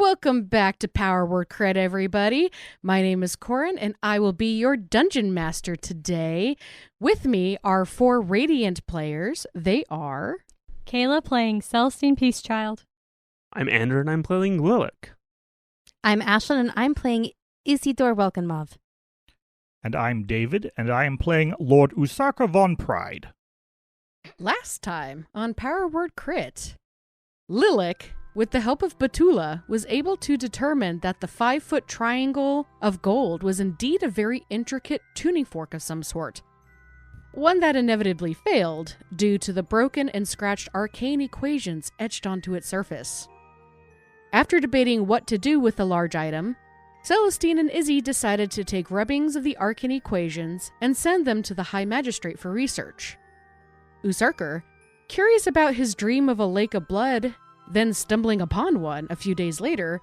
Welcome back to Power Word Cred, everybody. My name is Corrin, and I will be your Dungeon Master today. With me are 4 Radiant players. They are... Kayla playing Celestine Peacechild. I'm Andrew, and I'm playing Lilac. I'm Ashlyn, and I'm playing Isidore Welkenmov. And I'm David, and I am playing Lord Usaka von Pride. Last time on Power Word Crit, Lilac, with the help of Batula, was able to determine that the 5-foot triangle of gold was indeed a very intricate tuning fork of some sort. One that inevitably failed due to the broken and scratched arcane equations etched onto its surface. After debating what to do with the large item, Celestine and Izzy decided to take rubbings of the arcane equations and send them to the High Magistrate for research. Usarker, curious about his dream of a lake of blood, then stumbling upon one a few days later,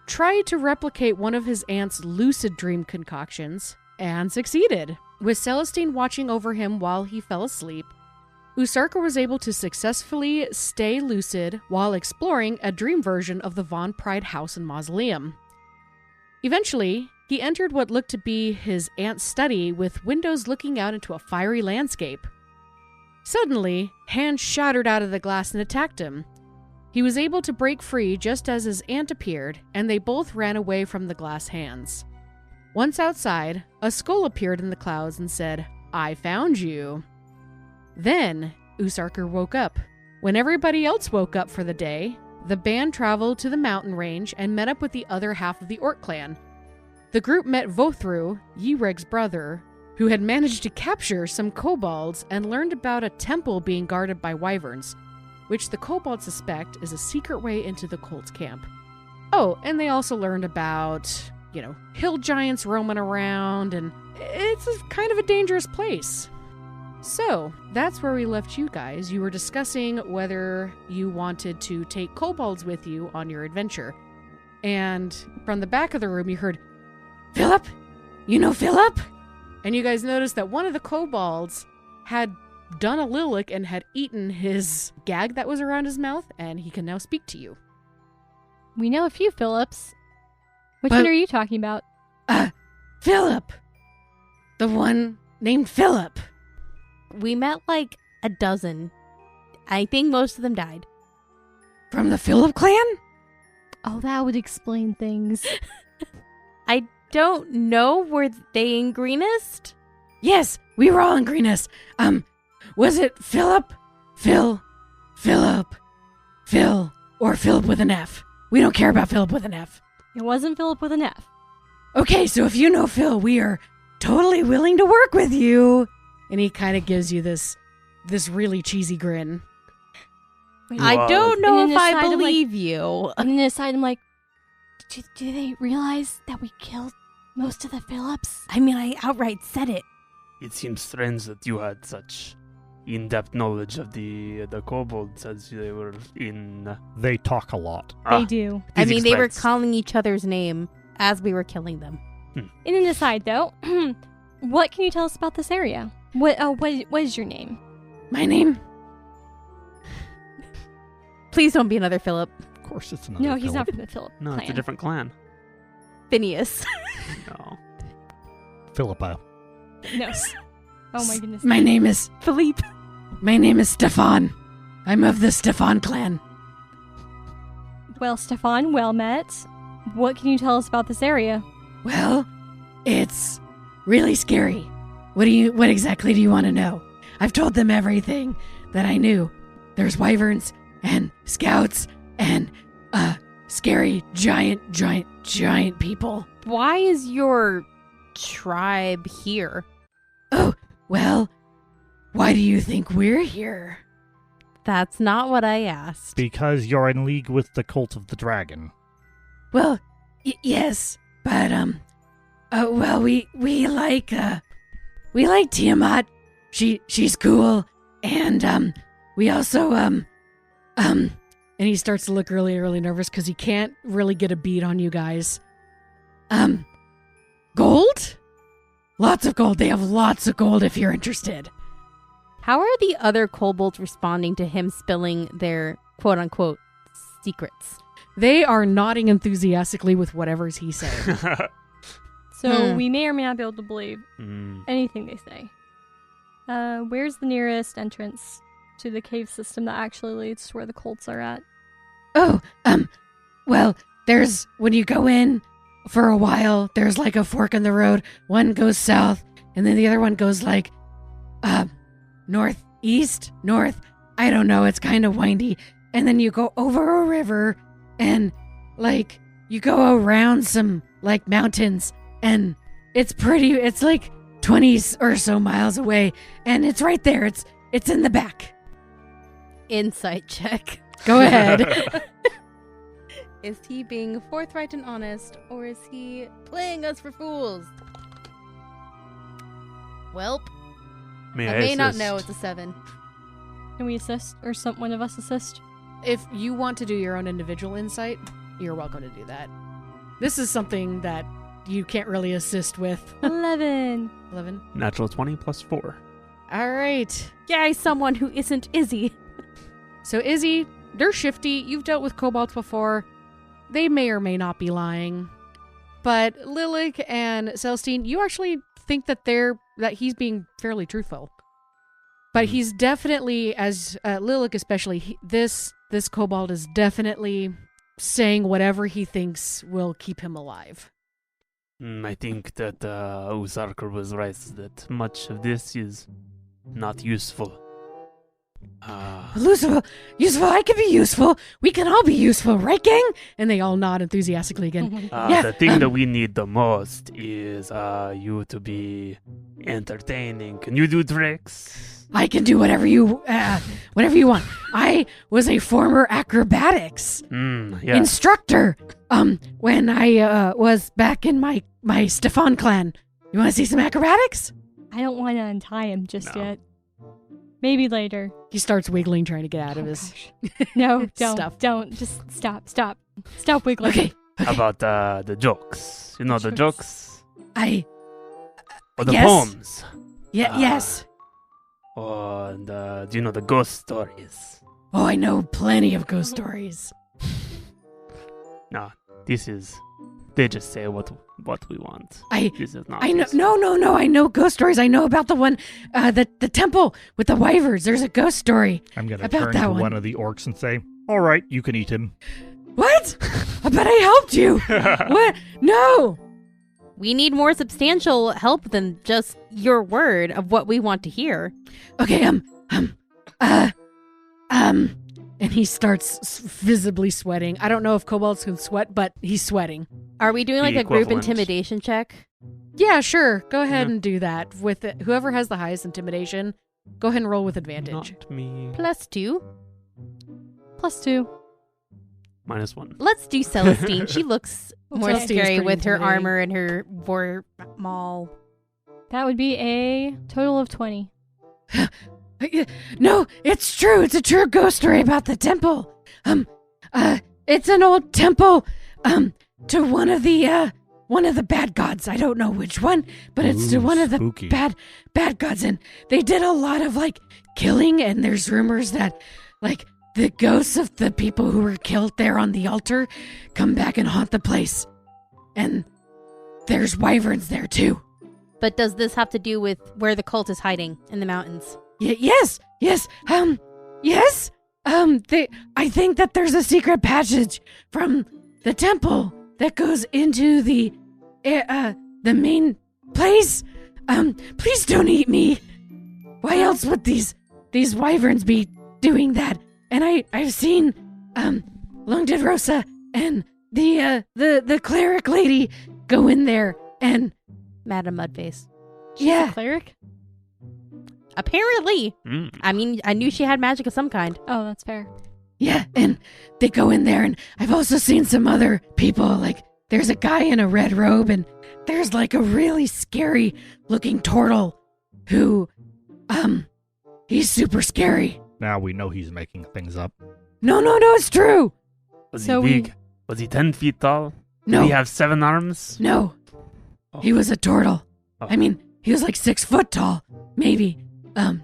tried to replicate one of his aunt's lucid dream concoctions, and succeeded. With Celestine watching over him while he fell asleep, Usarker was able to successfully stay lucid while exploring a dream version of the Von Pride house and mausoleum. Eventually, he entered what looked to be his aunt's study with windows looking out into a fiery landscape. Suddenly, hands shattered out of the glass and attacked him. He was able to break free just as his aunt appeared, and they both ran away from the glass hands. Once outside, a skull appeared in the clouds and said, "I found you." Then, Usarker woke up. When everybody else woke up for the day, the band traveled to the mountain range and met up with the other half of the Orc clan. The group met Vothru, Yreg's brother, who had managed to capture some kobolds and learned about a temple being guarded by wyverns, which the kobolds suspect is a secret way into the cult's camp. Oh, and they also learned about, hill giants roaming around, and it's kind of a dangerous place. So, that's where we left you guys. You were discussing whether you wanted to take kobolds with you on your adventure. And from the back of the room, you heard, "Philip? You know Philip?" And you guys noticed that one of the kobolds had done a Lilac and had eaten his gag that was around his mouth, and he can now speak to you. We know a few Philips. Which one are you talking about? Philip! The one named Philip. We met like a dozen. I think most of them died. From the Philip clan? Oh, that would explain things. I don't know. Were they in Greenest? Yes, we were all in Greenest. Was it Philip? Philip, Phil, or Philip with an F? We don't care about Philip with an F. It wasn't Philip with an F. Okay, so if you know Phil, we are totally willing to work with you. And he kind of gives you this really cheesy grin. I don't know if I aside, believe you. And then aside, I'm like, do they realize that we killed most of the Philips? I mean, I outright said it. It seems strange that you had such in-depth knowledge of the kobolds as they were in... They talk a lot. They do. I mean, they were explains. calling each other's name as we were killing them. In an aside, though, what can you tell us about this area? What is your name? My name? Please don't be another Philip. Of course it's another No, he's not Philip. from the Philip No, clan. it's a different clan. Phineas. No. Philippa. No. Oh my goodness. My name is... Philippe. My name is Stefan. I'm of the Stefan clan. Well, Stefan, well met. What can you tell us about this area? Well, it's really scary. What exactly do you want to know? I've told them everything that I knew. There's wyverns and scouts and scary giant people. Why is your tribe here? Oh, well, why do you think we're here? That's not what I asked. Because you're in league with the Cult of the Dragon. Well, yes, but well, we like Tiamat. She's cool, and we also and he starts to look really nervous because he can't really get a beat on you guys. Gold? Lots of gold. They have lots of gold if you're interested. How are the other kobolds responding to him spilling their quote-unquote secrets? They are nodding enthusiastically with whatever's he saying. So we may or may not be able to believe Mm. anything they say. Where's the nearest entrance to the cave system that actually leads to where the cults are at? Oh, well, there's, when you go in for a while, there's like a fork in the road. One goes south, and then the other one goes like, northeast, north. I don't know, it's kind of windy. And then you go over a river, and like, you go around some like mountains, and it's like 20 or so miles away, and it's right there. It's in the back. Insight check. Go ahead. Is he being forthright and honest, or is he playing us for fools? Welp, May I may not assist? know it's a 7. Can we assist? Or one of us assist? If you want to do your own individual insight, you're welcome to do that. This is something that you can't really assist with. 11. 11. Natural 20 plus 4. All right. Yay, someone who isn't Izzy. So Izzy, they're shifty. You've dealt with kobolds before. They may or may not be lying. But Lilik and Celestine, you actually think that he's being fairly truthful. But he's definitely, as Lilik especially, this kobold is definitely saying whatever he thinks will keep him alive. I think that Usarker was right that much of this is not useful. Useful, I can be useful. We can all be useful, right, gang? And they all nod enthusiastically again. Yeah, The thing that we need the most is you to be entertaining. Can you do tricks? I can do whatever you want. I was a former acrobatics Yeah. instructor when I was back in my Stefan clan. You want to see some acrobatics? I don't want to untie him just No. yet. Maybe later. He starts wiggling, trying to get out of Oh, his gosh. No, don't. stuff. Don't. Just stop. Stop. Stop wiggling. Okay. How about the jokes? You know the jokes? Or the yes. poems? Yes. And do you know the ghost stories? Oh, I know plenty of ghost stories. No, this is... They just say what we want. This is not... I know. this. No. I know ghost stories. I know about the one, the temple with the wyverns. There's a ghost story. I'm going to About turn that to one. one of the orcs and say, all right, you can eat him. What? But I helped you. What? No. We need more substantial help than just your word of what we want to hear. Okay, and he starts visibly sweating. I don't know if kobolds can sweat, but he's sweating. Are we doing The like a group equivalent. intimidation check? Yeah, sure. Go ahead Yeah. and do that. With it. Whoever has the highest intimidation, go ahead and roll with advantage. Not me. +2. +2. -1. Let's do Celestine. She looks more Celestine's scary pretty with her intimidating. armor and her war maul. That would be a total of 20. No, it's true. It's a true ghost story about the temple. It's an old temple, to one of the bad gods. I don't know which one, but it's to Ooh, one of the spooky. bad gods, and they did a lot of like killing. And there's rumors that like the ghosts of the people who were killed there on the altar come back and haunt the place. And there's wyverns there too. But does this have to do with where the cult is hiding in the mountains? Yes. Yes. I think that there's a secret passage from the temple that goes into the main place. Please don't eat me. Why else would these wyverns be doing that? And I've seen Lungdid Rosa and the cleric lady go in there and Madam Mudface. yeah. Cleric? Apparently. I mean, I knew she had magic of some kind. Oh, that's fair. Yeah, and they go in there, and I've also seen some other people, like, there's a guy in a red robe, and there's, like, a really scary-looking turtle who, he's super scary. Now we know he's making things up. No, it's true! Was So he we- big? Was he 10 feet tall? No, Did he have 7 arms? no, Oh. he was a turtle. Oh. I mean, he was, like, 6 foot tall, maybe,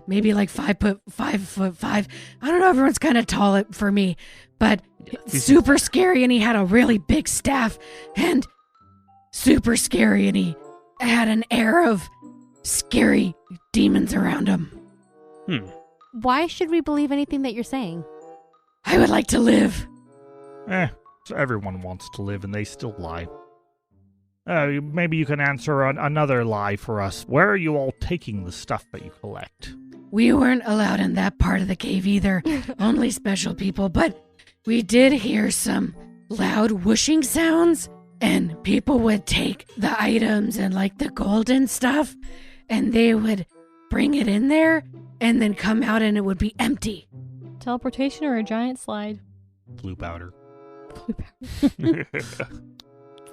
maybe like 5'5". I don't know, everyone's kind of tall for me, but super scary, and he had a really big staff, and super scary, and he had an air of scary demons around him. Why should we believe anything that you're saying? I would like to live. So everyone wants to live, and they still lie. Maybe you can answer another lie for us. Where are you all taking the stuff that you collect? We weren't allowed in that part of the cave either. Only special people, but we did hear some loud whooshing sounds, and people would take the items and like the gold and stuff, and they would bring it in there and then come out and it would be empty. Teleportation or a giant slide? Blue powder.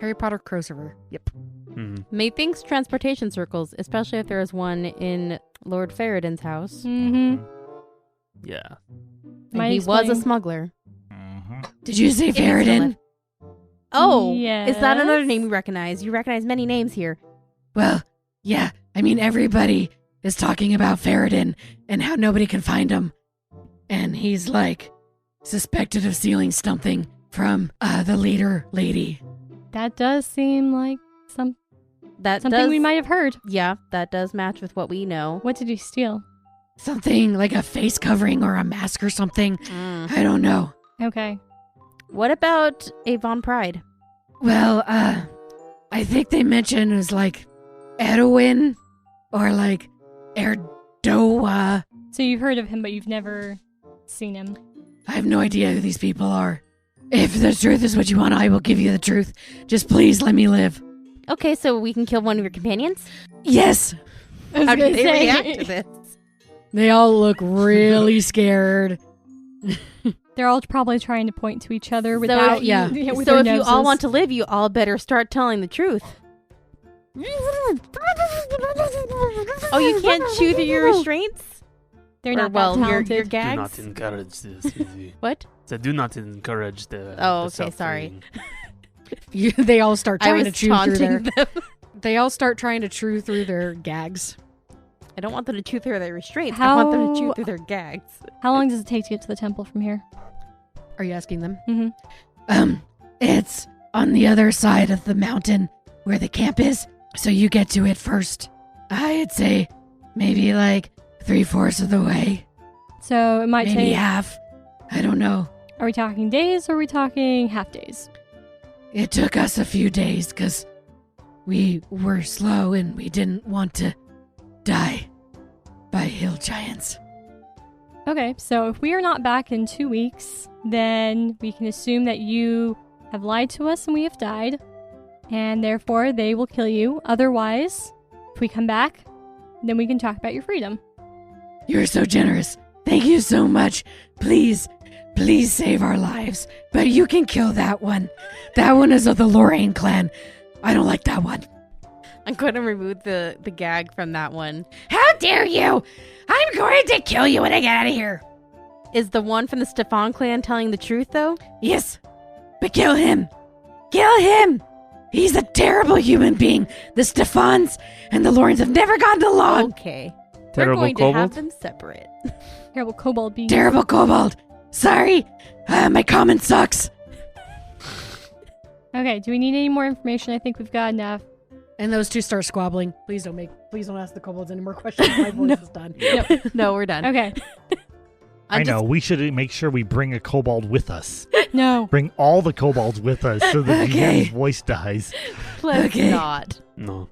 Harry Potter crossover. Yep. Methinks transportation circles, especially if there is one in Lord Faradin's house. Mm-hmm. Yeah. And he was a smuggler. Did you say If he's still Faradin? alive. Oh, Yes. is that another name you recognize? You recognize many names here. Well, yeah. I mean, everybody is talking about Faradin and how nobody can find him. And he's like suspected of stealing something from the leader lady. That does seem like something That we might have heard. Yeah, that does match with what we know. What did he steal? Something like a face covering or a mask or something. I don't know. Okay. What about Avon Pride? Well, I think they mentioned it was like Edwin or like Erdoa. So you've heard of him, but you've never seen him. I have no idea who these people are. If the truth is what you want, I will give you the truth. Just please let me live. Okay, so we can kill one of your companions? Yes. How do they react to this? They all look really scared. They're all probably trying to point to each other without. if you- with So their if you all noses. want to live, you all better start telling the truth. Oh, you can't chew through your restraints? they're Or, not well, that your talented. Do not gags? encourage this. Izzy. What? So do not encourage the. Oh, the okay, sorry. suffering. They all start I trying was to chew through their. taunting them. They all start trying to chew through their gags. I don't want them to chew through their restraints. I want them to chew How- through their gags. How long does it take to get to the temple from here? Are you asking them? Mm-hmm. It's on the other side of the mountain where the camp is, so you get to it first. I'd say maybe like 3/4 of the way, So it might maybe take. half. I don't know. Are we talking days or are we talking half days? It took us a few days because we were slow and we didn't want to die by hill giants. Okay, so if we are not back in 2 weeks, then we can assume that you have lied to us and we have died, and therefore they will kill you. Otherwise, if we come back, then we can talk about your freedom. You're so generous. Thank you so much. Please, please save our lives. But you can kill that one. That one is of the Lorraine clan. I don't like that one. I'm going to remove the gag from that one. How dare you! I'm going to kill you when I get out of here. Is the one from the Stefan clan telling the truth, though? Yes, but kill him. Kill him. He's a terrible human being. The Stefans and the Lorens have never gotten along. Okay. Terrible We're going to kobold? have them separate. Terrible kobold being. Terrible kobold. Sorry, my comment sucks. Okay, do we need any more information? I think we've got enough. And those two start squabbling. Please don't ask the kobolds any more questions. My voice is done. No, we're done. Okay. I know. We should make sure we bring a kobold with us. No. Bring all the kobolds with us so the Okay. GM's voice dies. Let's Okay. not. No,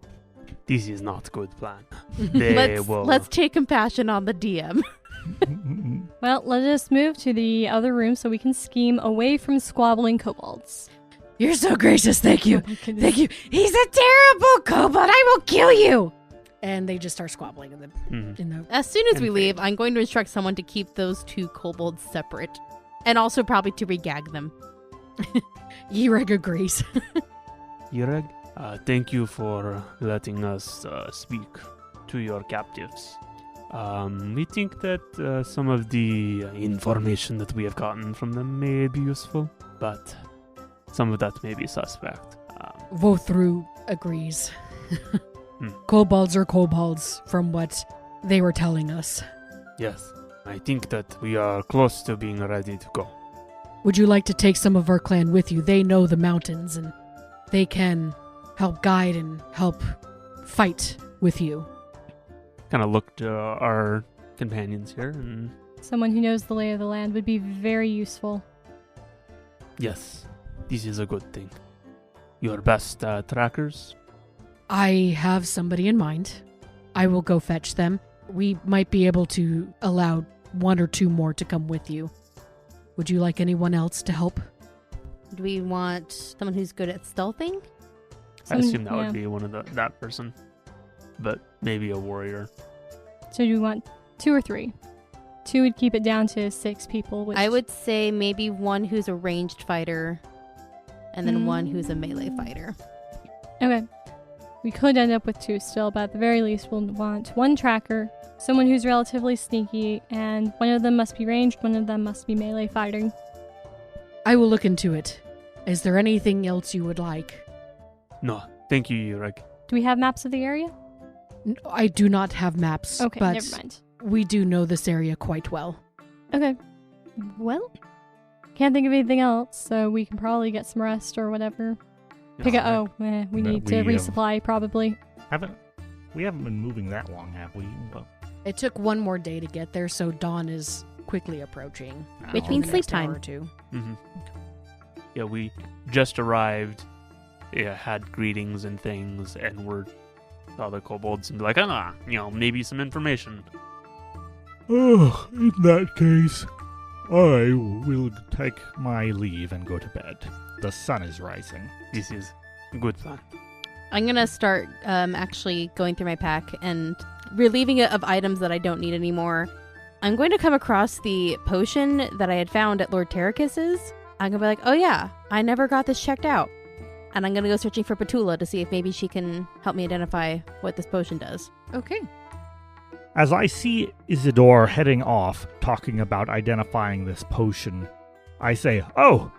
this is not good plan. They will. Let's take compassion on the DM. Well, let us move to the other room so we can scheme away from squabbling kobolds. You're so gracious. Thank you. Oh my goodness. Thank you. He's a terrible kobold. I will kill you. And they just start squabbling in the Mhm. As soon as we And leave, I'm going to instruct someone to keep those two kobolds separate. And also probably to regag them. Yereg agrees. Yereg, thank you for letting us speak to your captives. We think that some of the information that we have gotten from them may be useful, but some of that may be suspect. Vothru agrees. Kobolds are kobolds from what they were telling us. Yes, I think that we are close to being ready to go. Would you like to take some of our clan with you? They know the mountains and they can help guide and help fight with you. Kind of look to our companions here, and Someone who knows the lay of the land would be very useful. yes, this is a good thing. Your best trackers? I have somebody in mind. I will go fetch them. We might be able to allow 1 or 2 more to come with you. Would you like anyone else to help? Do we want someone who's good at stealthing? I assume that yeah. would be one of that person, but maybe a warrior. So do you want 2 or 3? 2 would keep it down to 6 people. Which I would say maybe one who's a ranged fighter and then one who's a melee fighter. Okay. We could end up with 2 still, but at the very least we'll want 1 tracker, someone who's relatively sneaky, and one of them must be ranged, one of them must be melee fighting. I will look into it. Is there anything else you would like? No, thank you, Yurek. Do we have maps of the area? I do not have maps, Okay, but never mind. we do know this area quite well. Okay. Well, can't think of anything else, so we can probably get some rest or whatever. We No, need to we, resupply probably. We haven't been moving that long, have we? Well, It took 1 more day to get there, so dawn is quickly approaching. Which oh, means The sleep next hour time. or 2. Mm-hmm. Yeah, we just arrived, had greetings and things, and saw the kobolds and be like, maybe some information. Oh, in that case, I will take my leave and go to bed. The sun is rising. This is a good plan. I'm going to start actually going through my pack and relieving it of items that I don't need anymore. I'm going to come across the potion that I had found at Lord Terracus's. I'm going to be like, oh yeah, I never got this checked out. And I'm going to go searching for Petula to see if maybe she can help me identify what this potion does. Okay. As I see Isidore heading off, talking about identifying this potion, I say, "Oh,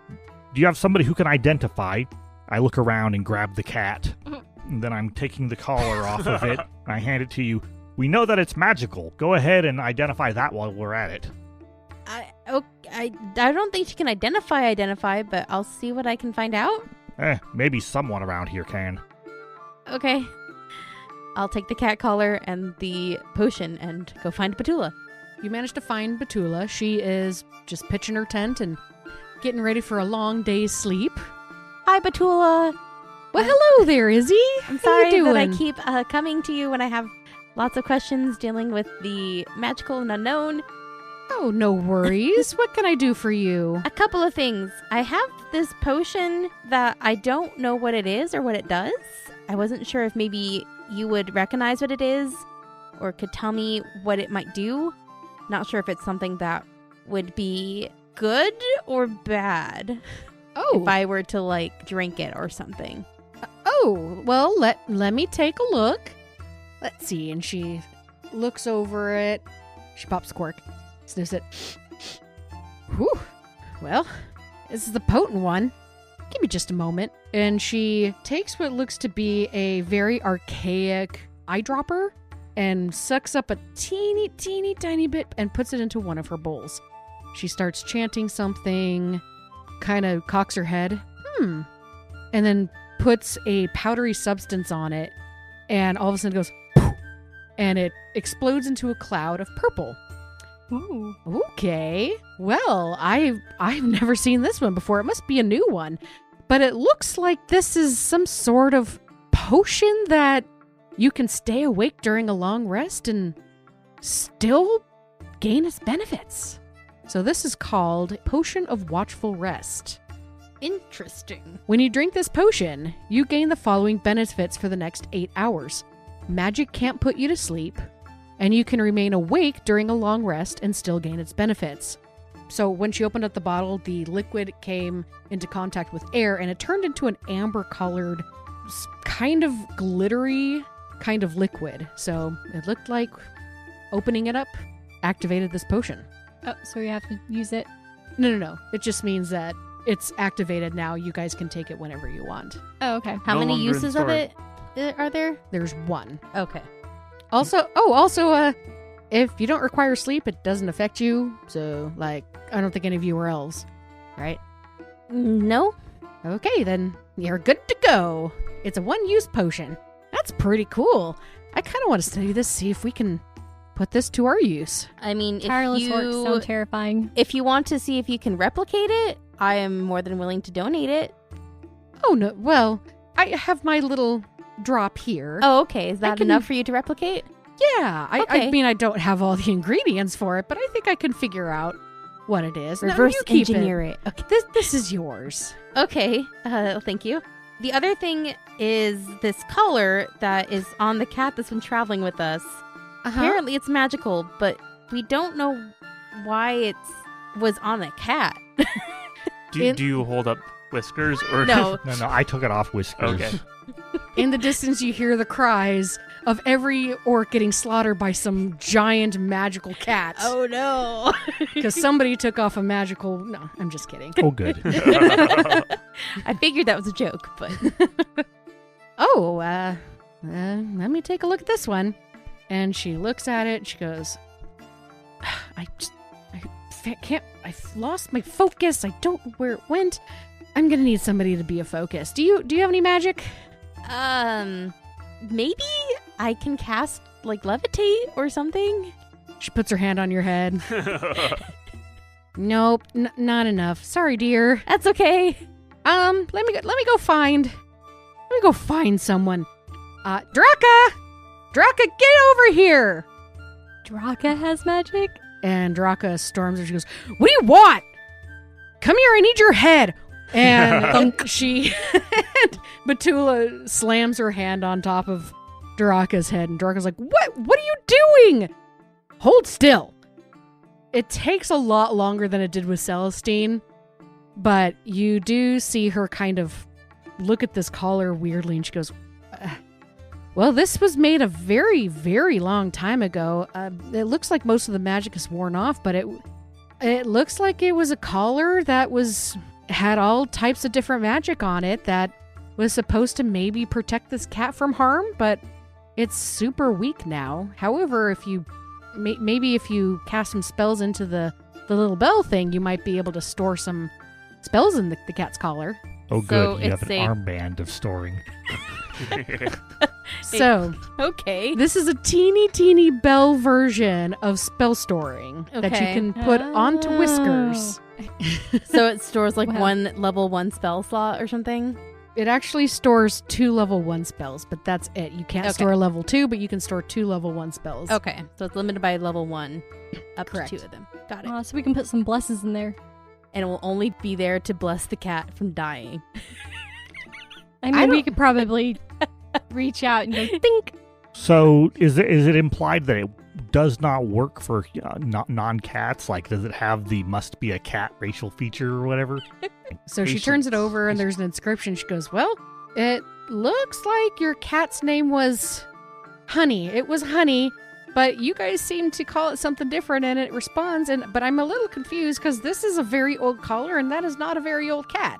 do you have somebody who can identify?" I look around and grab the cat. And then I'm taking the collar off of it, and I hand it to you. We know that it's magical. Go ahead and identify that while we're at it. I don't think she can identify, but I'll see what I can find out. Maybe someone around here can. Okay. I'll take the cat collar and the potion and go find Petula. You managed to find Betula. She is just pitching her tent and getting ready for a long day's sleep. Hi, Petula. Well, hello there, Izzy. I'm How sorry you that I doing? keep coming to you when I have lots of questions dealing with the magical and unknown. Oh, no worries. What can I do for you? A couple of things. I have this potion that I don't know what it is or what it does. I wasn't sure if maybe you would recognize what it is or could tell me what it might do. Not sure if it's something that would be good or bad Oh, if I were to, drink it or something. oh. Well, let me take a look. Let's see. And she looks over it. She pops a cork, sniffs it. Whew. Well, this is the potent one. Give me just a moment. And she takes what looks to be a very archaic eyedropper and sucks up a teeny tiny bit and puts it into one of her bowls. She starts chanting something, kind of cocks her head, and then puts a powdery substance on it, and all of a sudden goes, poof, and it explodes into a cloud of purple. Ooh. Okay, well, I've never seen this one before. It must be a new one, but it looks like this is some sort of potion that you can stay awake during a long rest and still gain its benefits. So this is called Potion of Watchful Rest. Interesting. When you drink this potion, you gain the following benefits for the next 8 hours. Magic can't put you to sleep, and you can remain awake during a long rest and still gain its benefits. So when she opened up the bottle, the liquid came into contact with air, and it turned into an amber-colored, kind of glittery kind of liquid. So it looked like opening it up activated this potion. Oh, so we have to use it. No. It just means that it's activated now. You guys can take it whenever you want. Oh, okay. How No many longer in uses of storage. it are there? There's one. Okay. Also, if you don't require sleep, it doesn't affect you. So, like, I don't think any of you are elves, right? No. Okay, then you're good to go. It's a one-use potion. That's pretty cool. I kind of want to study this, see if we can put this to our use. I mean, Tireless work sound terrifying. if you want to see if you can replicate it, I am more than willing to donate it. Oh, no. Well, I have my little drop here. Oh, okay. Is that can- enough for you to replicate? Yeah. I Okay. mean, I don't have all the ingredients for it, but I think I can figure out what it is. No, Reverse you keep engineer it. Okay. This is yours. Okay. Thank you. The other thing is this collar that is on the cat that's been traveling with us. Apparently it's magical, but we don't know why it was on a cat. Do you hold up Whiskers or No. No, I took it off Whiskers. Okay. In the distance, you hear the cries of every orc getting slaughtered by some giant magical cat. Oh no. Because somebody took off a magical... No, I'm just kidding. Oh, good. I figured that was a joke, but Let me take a look at this one. And she looks at it. She goes, I've lost my focus. I don't know where it went. I'm gonna need somebody to be a focus. Do you have any magic? maybe I can cast like levitate or something. She puts her hand on your head. Nope, not enough. Sorry, dear. That's okay. Let me go find someone. Draka, get over here. Draka has magic? And Draka storms her. She goes, "What do you want? Come here, I need your head." And she, and Batula slams her hand on top of Draka's head, and Draka's like, What are you doing? Hold still." It takes a lot longer than it did with Celestine, but you do see her kind of look at this collar weirdly, and she goes, "Well, this was made a very, very long time ago. It looks like most of the magic is worn off, but it looks like it was a collar that had all types of different magic on it that was supposed to maybe protect this cat from harm, but it's super weak now. However, if you cast some spells into the little bell thing, you might be able to store some spells in the cat's collar." Oh, So good. You have it's an a- armband of storing. So, Okay. this is a teeny bell version of spell storing that you Okay. can put onto Whiskers. So it stores like Wow. one level 1 spell slot or something? It actually stores 2 level 1 spells, but that's it. You can't Okay. store level 2, but you can store 2 level 1 spells. Okay. So it's limited by level 1 up Correct. to 2 of them. Got it. So we can put some blesses in there. And it will only be there to bless the cat from dying. I mean, we could probably reach out and go, think. So is it implied that it does not work for non-cats? Like, does it have the must be a cat racial feature or whatever? So she turns it over, and there's an inscription. She goes, "Well, it looks like your cat's name was Honey. It was Honey, but you guys seem to call it something different," and it responds, but I'm a little confused because this is a very old collar, and that is not a very old cat.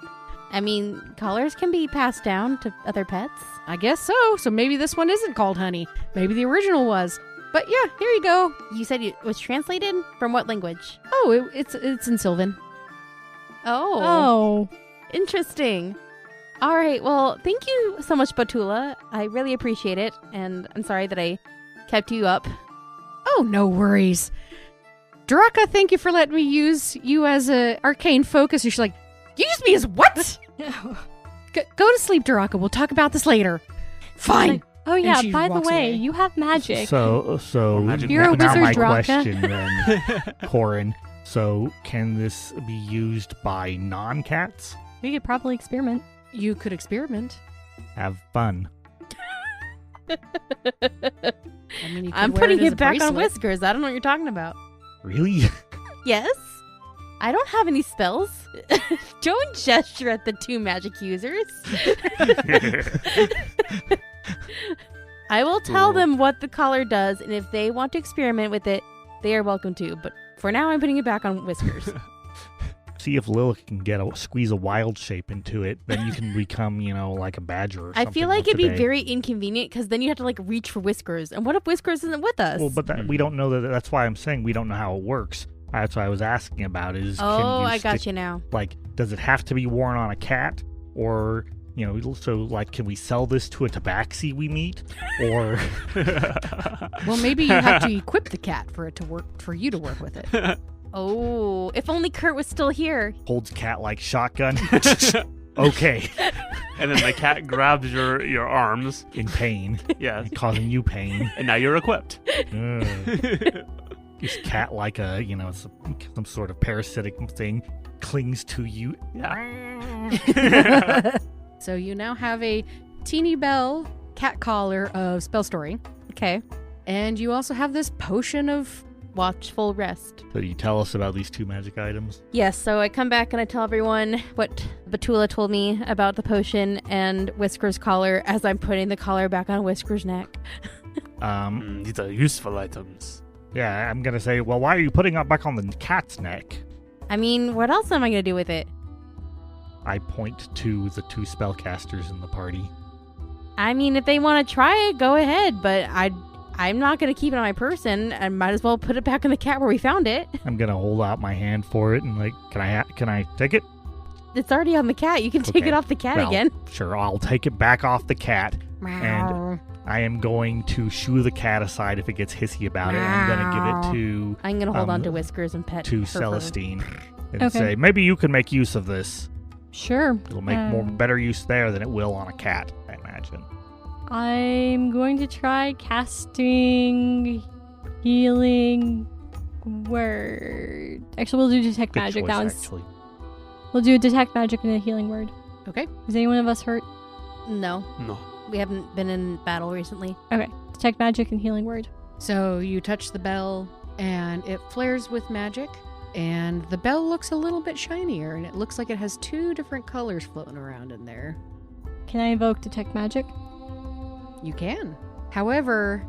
I mean, collars can be passed down to other pets. I guess so. So maybe this one isn't called Honey. Maybe the original was. But yeah, here you go. You said it was translated from what language? Oh, it's in Sylvan. Oh. Interesting. All right. Well, thank you so much, Batula. I really appreciate it. And I'm sorry that I kept you up. Oh, no worries. Draka, thank you for letting me use you as a arcane focus. And she's like, "Use me as what?" Go to sleep, Draka. We'll talk about this later. Fine. Like, oh yeah, she by the walks way, away. you have magic. So Magic You're a now wizard, my Draka. question then, Corrin. So can this be used by non-cats? We could probably experiment. You could experiment. Have fun. I mean, you could I'm wear putting as it a back on bracelet. Whiskers. I don't know what you're talking about. Really? Yes? I don't have any spells. Don't gesture at the 2 magic users. I will tell Cool. them what the collar does, and if they want to experiment with it, they are welcome to. But for now, I'm putting it back on Whiskers. See if Lilith can squeeze a wild shape into it. Then you can become, like a badger or something. I feel like it'd be today. very inconvenient because then you have to reach for Whiskers. And what if Whiskers isn't with us? Well, but we don't know that. That's why I'm saying we don't know how it works. That's what I was asking about. I got you now. Does it have to be worn on a cat, or can we sell this to a tabaxi we meet, or? Well, maybe you have to equip the cat for it to work, for you to work with it. Oh, if only Kurt was still here. Holds cat like shotgun. Okay. And then the cat grabs your arms. In pain. Yeah. Causing you pain. And now you're equipped. This cat like some sort of parasitic thing clings to you. Yeah. So you now have a teeny bell cat collar of spell storing. Okay. And you also have this potion of Watchful Rest. So you tell us about these 2 magic items? Yes, so I come back and I tell everyone what Batula told me about the potion and Whisker's collar as I'm putting the collar back on Whisker's neck. These are useful items. Yeah, I'm going to say, well, why are you putting it back on the cat's neck? I mean, what else am I going to do with it? I point to the 2 spellcasters in the party. I mean, if they want to try it, go ahead, but I'm not going to keep it on my person. I might as well put it back in the cat where we found it. I'm going to hold out my hand for it and can I take it? It's already on the cat. You can take Okay. it off the cat Well, again. Sure, I'll take it back off the cat, and I am going to shoo the cat aside if it gets hissy about it. And I'm going to give it to I'm going to hold on to Whiskers and pet to her Celestine and Okay. say, maybe you can make use of this. Sure. It'll make better use there than it will on a cat, I imagine. I'm going to try casting healing word. Actually, we'll do detect Good magic. choice, That one's. actually. We'll do a detect magic and a healing word. Okay. Is anyone of us hurt? No, No. we haven't been in battle recently. Okay. Detect magic and healing word. So you touch the bell and it flares with magic, and the bell looks a little bit shinier, and it looks like it has 2 different colors floating around in there. Can I invoke detect magic? You can. However,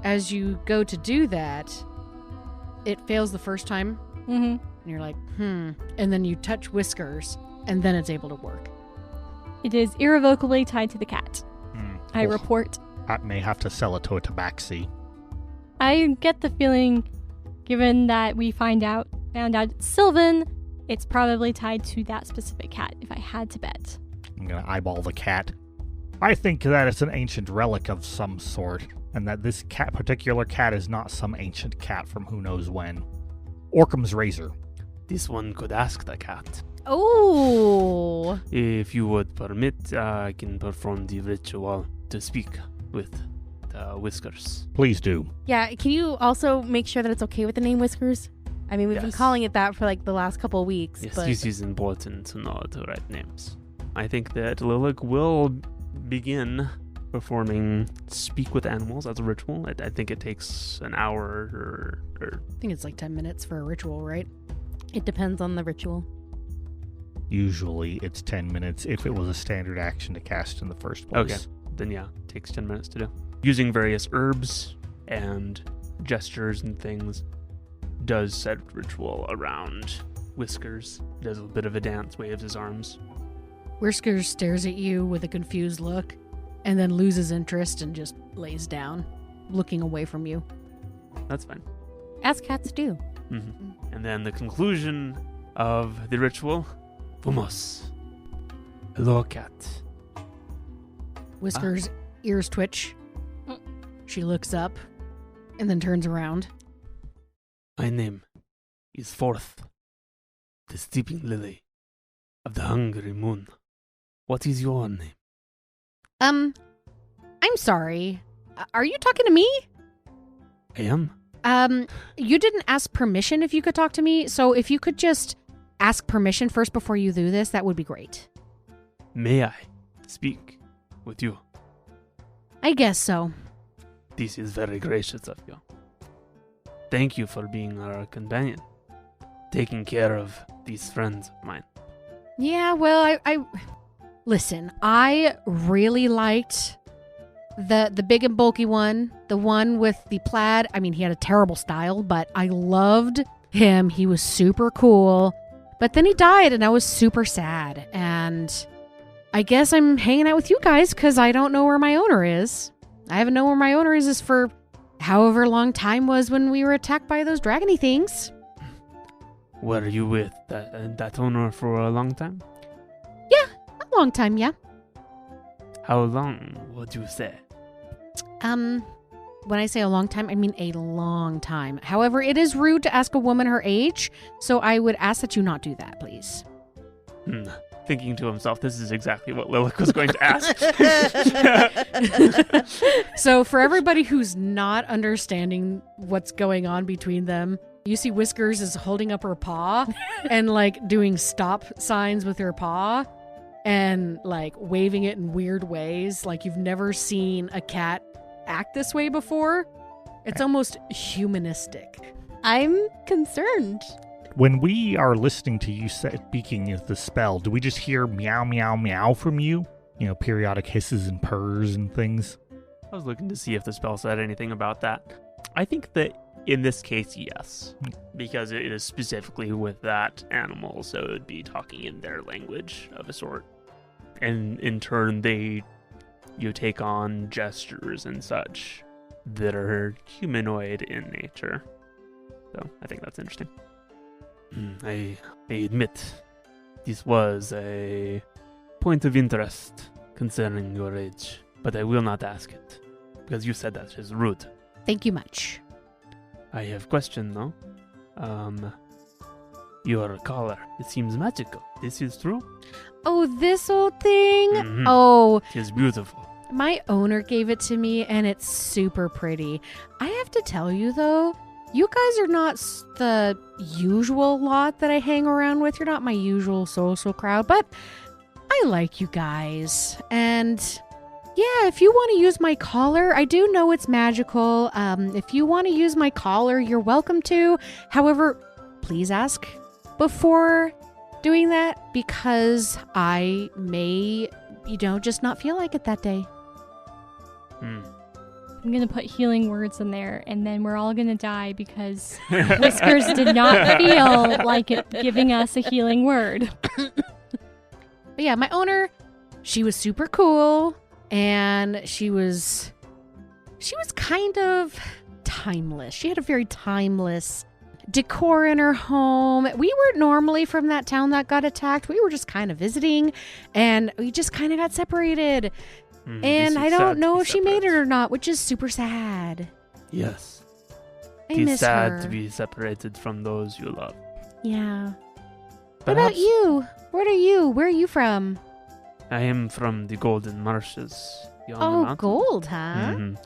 as you go to do that, it fails the first time, Mm-hmm. and you're like, and then you touch Whiskers, and then it's able to work. It is irrevocably tied to the cat. I Well, report. I may have to sell it to a tabaxi. I get the feeling, given that we found out it's Sylvan, it's probably tied to that specific cat, if I had to bet. I'm going to eyeball the cat. I think that it's an ancient relic of some sort, and that this particular cat is not some ancient cat from who knows when. Orcham's razor. This one could ask the cat. Oh, If you would permit, I can perform the ritual to speak with the Whiskers. Please do. yeah. Can you also make sure that it's okay with the name Whiskers? I mean, we've been Yes. calling it that for the last couple of weeks. Yes, but this is important to know the right names. I think that Lilac will begin performing Speak with Animals as a ritual. I think it takes an hour or I think it's like 10 minutes for a ritual, right? it depends on the ritual. Usually it's 10 minutes if it was a standard action to cast in the first place. Okay. Then yeah, it takes 10 minutes to do. Using various herbs and gestures and things does set ritual around Whiskers. Does a bit of a dance, waves his arms. Whiskers stares at you with a confused look, and then loses interest and just lays down, looking away from you. That's fine. As cats do. And then the conclusion of the ritual. Vamos. Hello, cat. Whiskers' ears twitch. She looks up and then turns around. My name is Fourth, the sleeping lily of the hungry moon. What is your name? I'm sorry. Are you talking to me? I am. You didn't ask permission if you could talk to me, so if you could just ask permission first before you do this, that would be great. May I speak with you? I guess so. This is very gracious of you. Thank you for being our companion, taking care of these friends of mine. Yeah, well, I listen, I really liked the big and bulky one, the one with the plaid. I mean, he had a terrible style, but I loved him. He was super cool. But then he died, and I was super sad. And I guess I'm hanging out with you guys because I don't know where my owner is. I haven't known where my owner is for however long time was when we were attacked by those dragony things. Were you with that owner for a long time? A long time, yeah. How long would you say? When I say a long time, I mean a long time. However, it is rude to ask a woman her age, so I would ask that you not do that, please. Thinking to himself, this is exactly what Lilith was going to ask. So for everybody who's not understanding what's going on between them, you see Whiskers is holding up her paw and like doing stop signs with her paw and like waving it in weird ways. Like you've never seen a cat act this way before. It's almost humanistic. I'm concerned. When we are listening to you speaking the spell, do we just hear meow, meow, meow from you? You know, periodic hisses and purrs and things? I was looking to see if the spell said anything about that. I think that in this case, yes. Because it is specifically with that animal, so it would be talking in their language of a sort. And in turn, you take on gestures and such that are humanoid in nature. So I think that's interesting. I admit this was a point of interest concerning your age, but I will not ask it, because you said that is rude. Thank you much. I have a question, though. Your collar, it seems magical. This is true? Oh, this old thing? Mhm. Oh, It is beautiful. my owner gave it to me, and it's super pretty. I have to tell you, though, you guys are not the usual lot that I hang around with. You're not my usual social crowd, but I like you guys. And yeah, if you want to use my collar, I do know it's magical. If you want to use my collar, you're welcome to. However, please ask before doing that, because I may, just not feel like it that day. I'm going to put healing words in there, and then we're all going to die because Whiskers did not feel like it giving us a healing word. But yeah, my owner, she was super cool, and she was kind of timeless. She had a very timeless decor in her home. We weren't normally from that town that got attacked. We were just kind of visiting, and we just kind of got separated. And I don't know if she made it or not, which is super sad. Yes. I It is miss sad her. to be separated from those you love. Yeah. What Perhaps about you? What are you? Where are you from? I am from the Golden Marshes. Beyond the Oh, mountain. gold, huh? Mhm.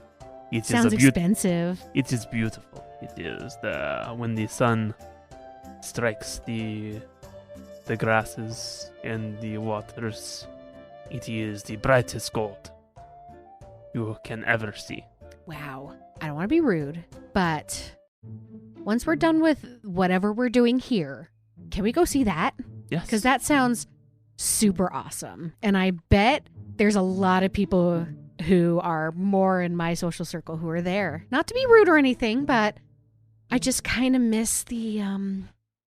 It Sounds is expensive. It is beautiful. It is when the sun strikes the grasses and the waters. It is the brightest gold you can ever see. Wow. I don't want to be rude, but once we're done with whatever we're doing here, can we go see that? Yes. Because that sounds super awesome. And I bet there's a lot of people who are more in my social circle who are there. Not to be rude or anything, but I just kind of miss the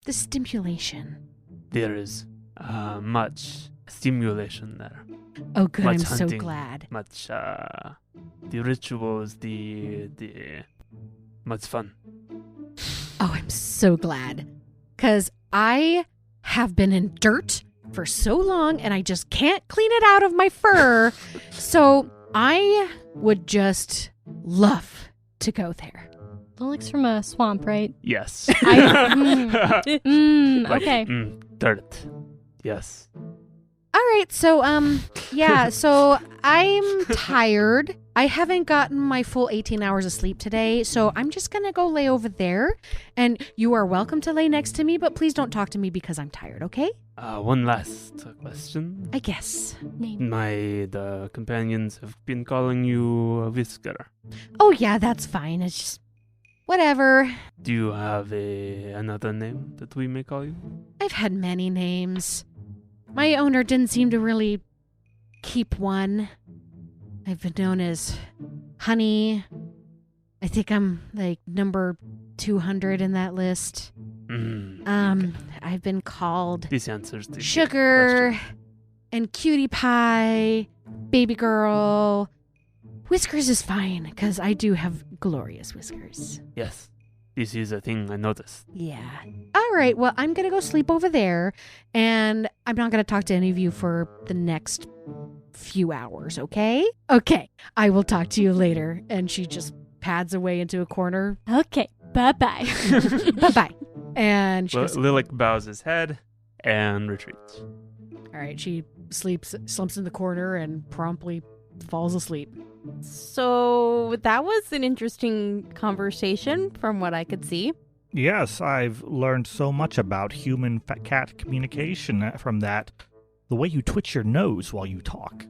stimulation. There is much stimulation there. Oh, good. Much I'm so hunting. glad. Much the rituals, the much fun. Oh, I'm so glad. Because I have been in dirt for so long and I just can't clean it out of my fur. So I would just love to go there. Lilacs from a swamp, right? Yes. Like, okay. Dirt. Yes. All right. So, yeah. So I'm tired. I haven't gotten my full 18 hours of sleep today. So I'm just going to go lay over there. And you are welcome to lay next to me, but please don't talk to me because I'm tired. Okay? One last question. I guess. Name. The companions have been calling you a Whisker. Oh, yeah. That's fine. It's just whatever. Do you have another name that we may call you? I've had many names. My owner didn't seem to really keep one. I've been known as Honey. I think I'm like number 200 in that list. I've been called This answers the sugar question. and cutie pie, baby girl. Whiskers is fine, because I do have glorious whiskers. Yes, this is a thing I noticed. Yeah. All right, well, I'm going to go sleep over there, and I'm not going to talk to any of you for the next few hours, okay? Okay, I will talk to you later. And she just pads away into a corner. Okay, bye-bye. Bye-bye. And she goes, Lilac bows his head and retreats. all right, she slumps in the corner and promptly falls asleep. So that was an interesting conversation from what I could see. Yes, I've learned so much about human-cat communication from that. The way you twitch your nose while you talk.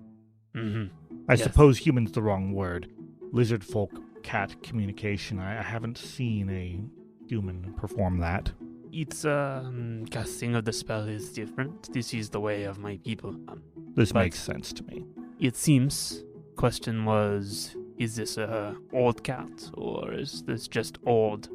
Mm-hmm. I Yes. suppose human's the wrong word. Lizard folk cat communication. I haven't seen a human perform that. Its casting of the spell is different. This is the way of my people. This But- makes sense to me. It seems. Question was, is this a old cat or is this just old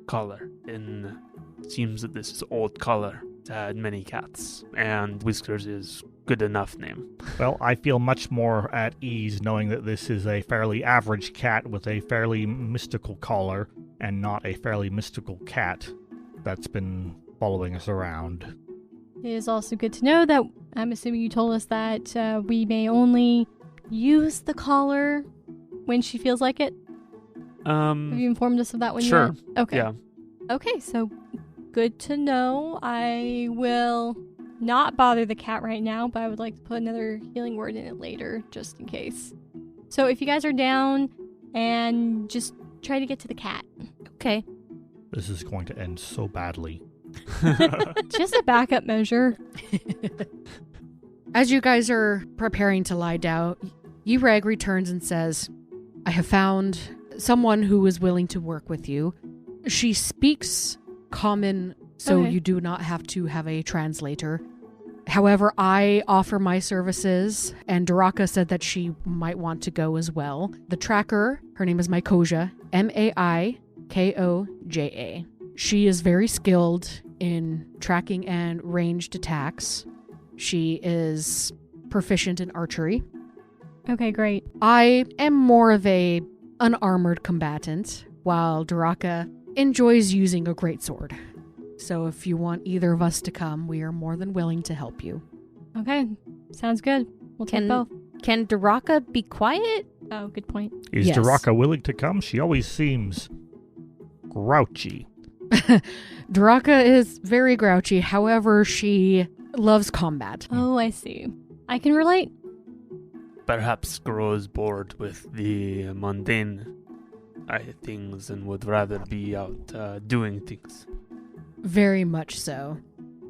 color? And it seems that this is old color. It had many cats, and Whiskers is good enough name. Well, I feel much more at ease knowing that this is a fairly average cat with a fairly mystical collar and not a fairly mystical cat that's been following us around. It is also good to know that I'm assuming you told us that we may only use the collar when she feels like it. Have you informed us of that one Sure. yet? Okay. Yeah. Okay, so good to know. I will not bother the cat right now, but I would like to put another healing word in it later, just in case. So if you guys are down, and just try to get to the cat. Okay. This is going to end so badly. Just a backup measure. As you guys are preparing to lie down, Ureg returns and says, I have found someone who is willing to work with you. She speaks common, so Okay. you do not have to have a translator. However, I offer my services, and Duraka said that she might want to go as well. The tracker, her name is Maikoja, Maikoja. She is very skilled in tracking and ranged attacks. She is proficient in archery. Okay, great. I am more of a unarmored combatant, while Duraka enjoys using a greatsword. So if you want either of us to come, we are more than willing to help you. Okay, sounds good. We'll take both. Can Duraka be quiet? Oh, good point. Is Yes. Duraka willing to come? She always seems grouchy. Duraka is very grouchy, however, she loves combat. Oh, I see. I can relate. Perhaps grows bored with the mundane things and would rather be out doing things. Very much so.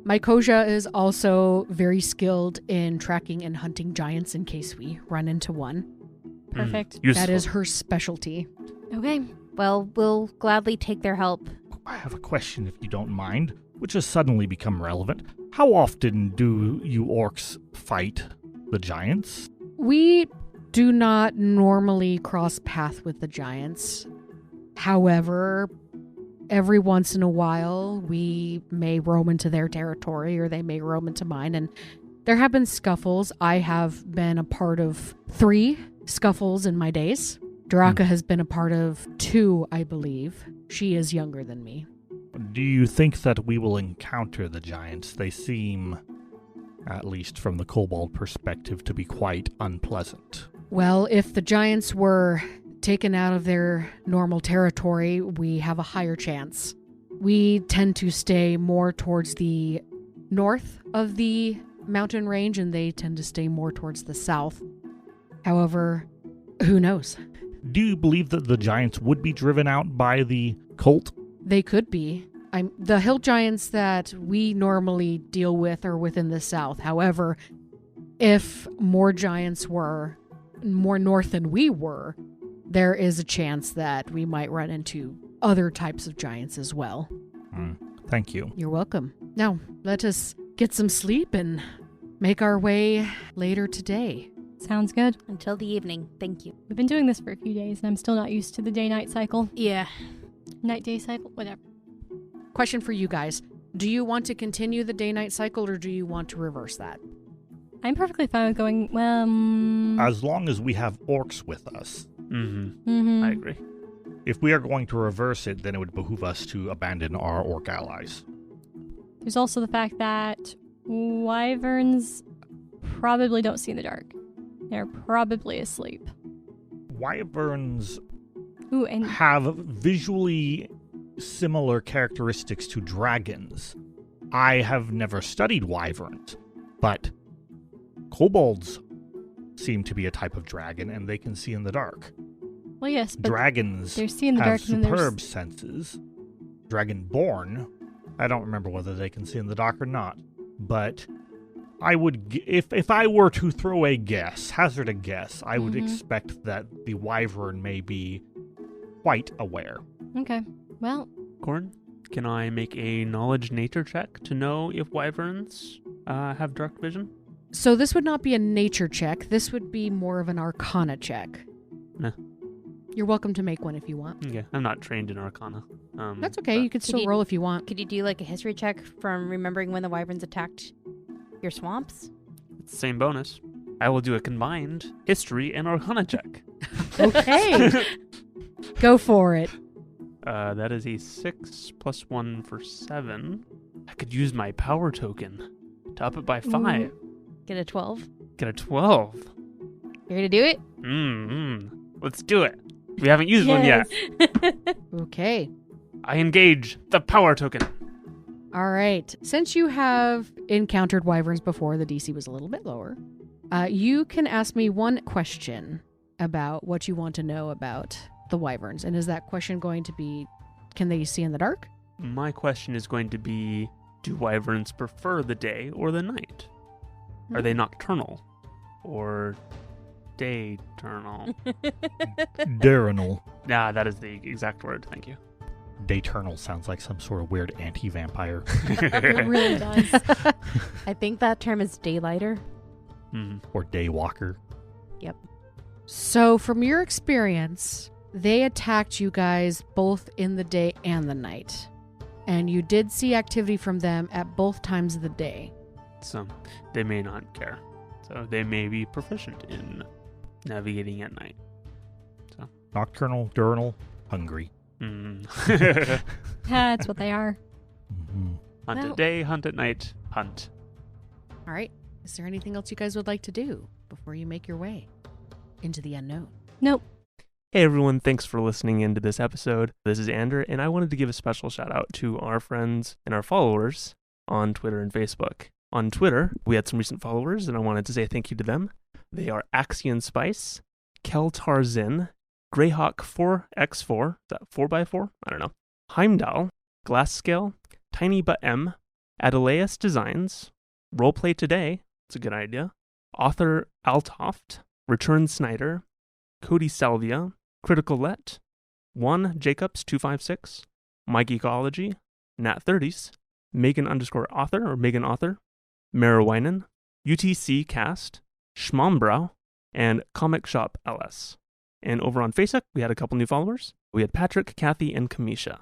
Maikoja is also very skilled in tracking and hunting giants in case we run into one. Perfect. Useful. That is her specialty. Okay. Well, we'll gladly take their help. I have a question, if you don't mind, which has suddenly become relevant. How often do you orcs fight the giants? We do not normally cross path with the giants. However, every once in a while, we may roam into their territory or they may roam into mine. And there have been scuffles. I have been a part of 3 scuffles in my days. Duraka has been a part of 2, I believe. She is younger than me. Do you think that we will encounter the giants? They seem, at least from the kobold perspective, to be quite unpleasant. Well, if the giants were taken out of their normal territory, we have a higher chance. We tend to stay more towards the north of the mountain range, and they tend to stay more towards the south. However, who knows? Do you believe that the giants would be driven out by the cult? They could be. The hill giants that we normally deal with are within the south. However, if more giants were more north than we were, there is a chance that we might run into other types of giants as well. Thank you. You're welcome. Now, let us get some sleep and make our way later today. Sounds good. Until the evening. Thank you. We've been doing this for a few days, and I'm still not used to the day-night cycle. Yeah. Night-day cycle, whatever. question for you guys. Do you want to continue the day-night cycle, or do you want to reverse that? I'm perfectly fine with going, As long as we have orcs with us. I agree. If we are going to reverse it, then it would behoove us to abandon our orc allies. There's also the fact that wyverns probably don't see in the dark. They're probably asleep. Wyverns Ooh, and have visually similar characteristics to dragons. I have never studied wyverns, but kobolds seem to be a type of dragon, and they can see in the dark. well, yes, but Dragons they see in the have dark, and then superb senses. Dragonborn, I don't remember whether they can see in the dark or not, but I would, if I were to throw a guess, hazard a guess, I would expect that the wyvern may be quite aware. Okay. Well, Corrin, can I make a knowledge nature check to know if wyverns have dark vision? So this would not be a nature check. This would be more of an arcana check. Nah. You're welcome to make one if you want. Okay, I'm not trained in Arcana. That's okay. You could still you- roll if you want. Could you do like a history check from remembering when the wyverns attacked your swamps? It's the same bonus. I will do a combined history and Arcana check. Okay. Go for it. That is a 6 + 1 for 7. I could use my power token to up it by 5. Get a 12. Get a 12. You're gonna do it? Let's do it. We haven't used one yet. Okay. I engage the power token. All right. Since you have encountered wyverns before, the DC was a little bit lower. You can ask me one question about what you want to know about the wyverns. And is that question going to be, can they see in the dark? My question is going to be, do wyverns prefer the day or the night? Are they nocturnal or dayturnal? Diurnal. That is the exact word. Thank you. Dayturnal sounds like some sort of weird anti-vampire. it really does. I think that term is daylighter. Or daywalker. Yep. So from your experience, they attacked you guys both in the day and the night. And you did see activity from them at both times of the day. So they may not care. So they may be proficient in navigating at night. Nocturnal, diurnal, hungry. That's what they are. Hunt Well- at day, hunt at night, hunt. All right. Is there anything else you guys would like to do before you make your way into the unknown? Nope. Hey everyone, thanks for listening into this episode. This is Ander, and I wanted to give a special shout out to our friends and our followers on Twitter and Facebook. On Twitter, we had some recent followers, and I wanted to say thank you to them. They are Axion Spice, Keltarzin, Greyhawk4x4, is that 4x4? I don't know. Heimdall, Glasscale, Tiny But M, Adelaus Designs, Roleplay Today, it's a good idea, Author Altoft, Return Snyder, Cody Salvia, Critical Let, 1 Jacobs 256, My Geekology, Nat30s, Megan_author or Megan Author, Marawinen, UTC Cast, Schmombrow, and Comic Shop LS. And over on Facebook, we had a couple new followers. We had Patrick, Kathy, and Kamisha.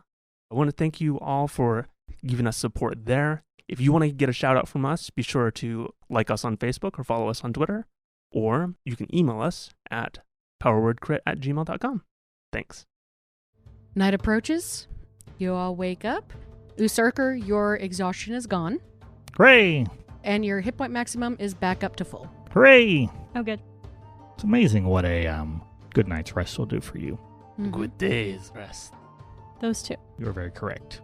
I want to thank you all for giving us support there. If you want to get a shout out from us, be sure to like us on Facebook or follow us on Twitter, or you can email us at powerwordcrit@gmail.com. Thanks. Night approaches. You all wake up. Usurker, your exhaustion is gone, Hooray! and your hit point maximum is back up to full. Hooray! Oh, good. It's amazing what a good night's rest will do for you. Good day's rest. Those two. You are very correct.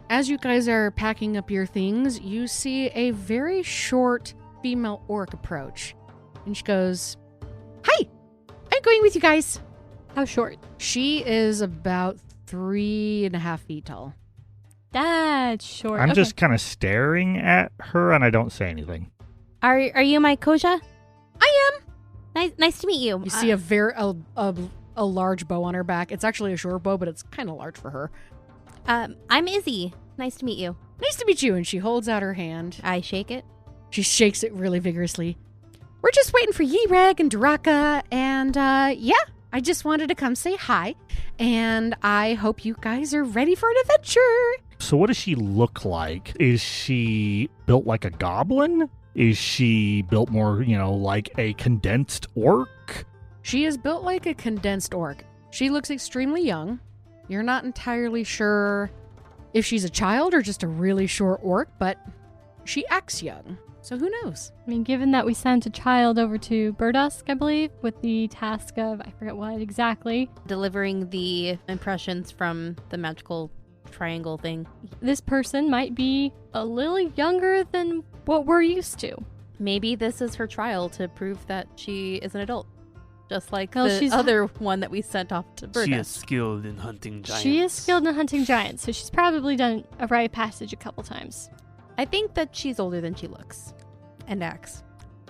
As you guys are packing up your things, you see a very short female orc approach. And she goes, "Hi! I'm going with you guys." How short? She is about 3.5 feet tall. That's short. I'm Okay. just kind of staring at her and I don't say anything. Are you my Koja? I am. Nice to meet you. You see a large bow on her back. It's actually a short bow, but it's kind of large for her. I'm Izzy. Nice to meet you. Nice to meet you. And she holds out her hand. I shake it. She shakes it really vigorously. We're just waiting for Yereg and Draka, and yeah, I just wanted to come say hi, and I hope you guys are ready for an adventure. So what does she look like? Is she built like a goblin? Is she built more, like a condensed orc? She is built like a condensed orc. She looks extremely young. You're not entirely sure if she's a child or just a really short orc, but she acts young. So who knows? I mean, given that we sent a child over to Burdusk, I believe, with the task of, I forget what exactly, Delivering the impressions from the magical triangle thing. this person might be a little younger than what we're used to. Maybe this is her trial to prove that she is an adult. Just like Well, the she's- other one that we sent off to Bird. She is skilled in hunting giants. She is skilled in hunting giants, so she's probably done a rite of passage a couple times. I think that she's older than she looks and acts.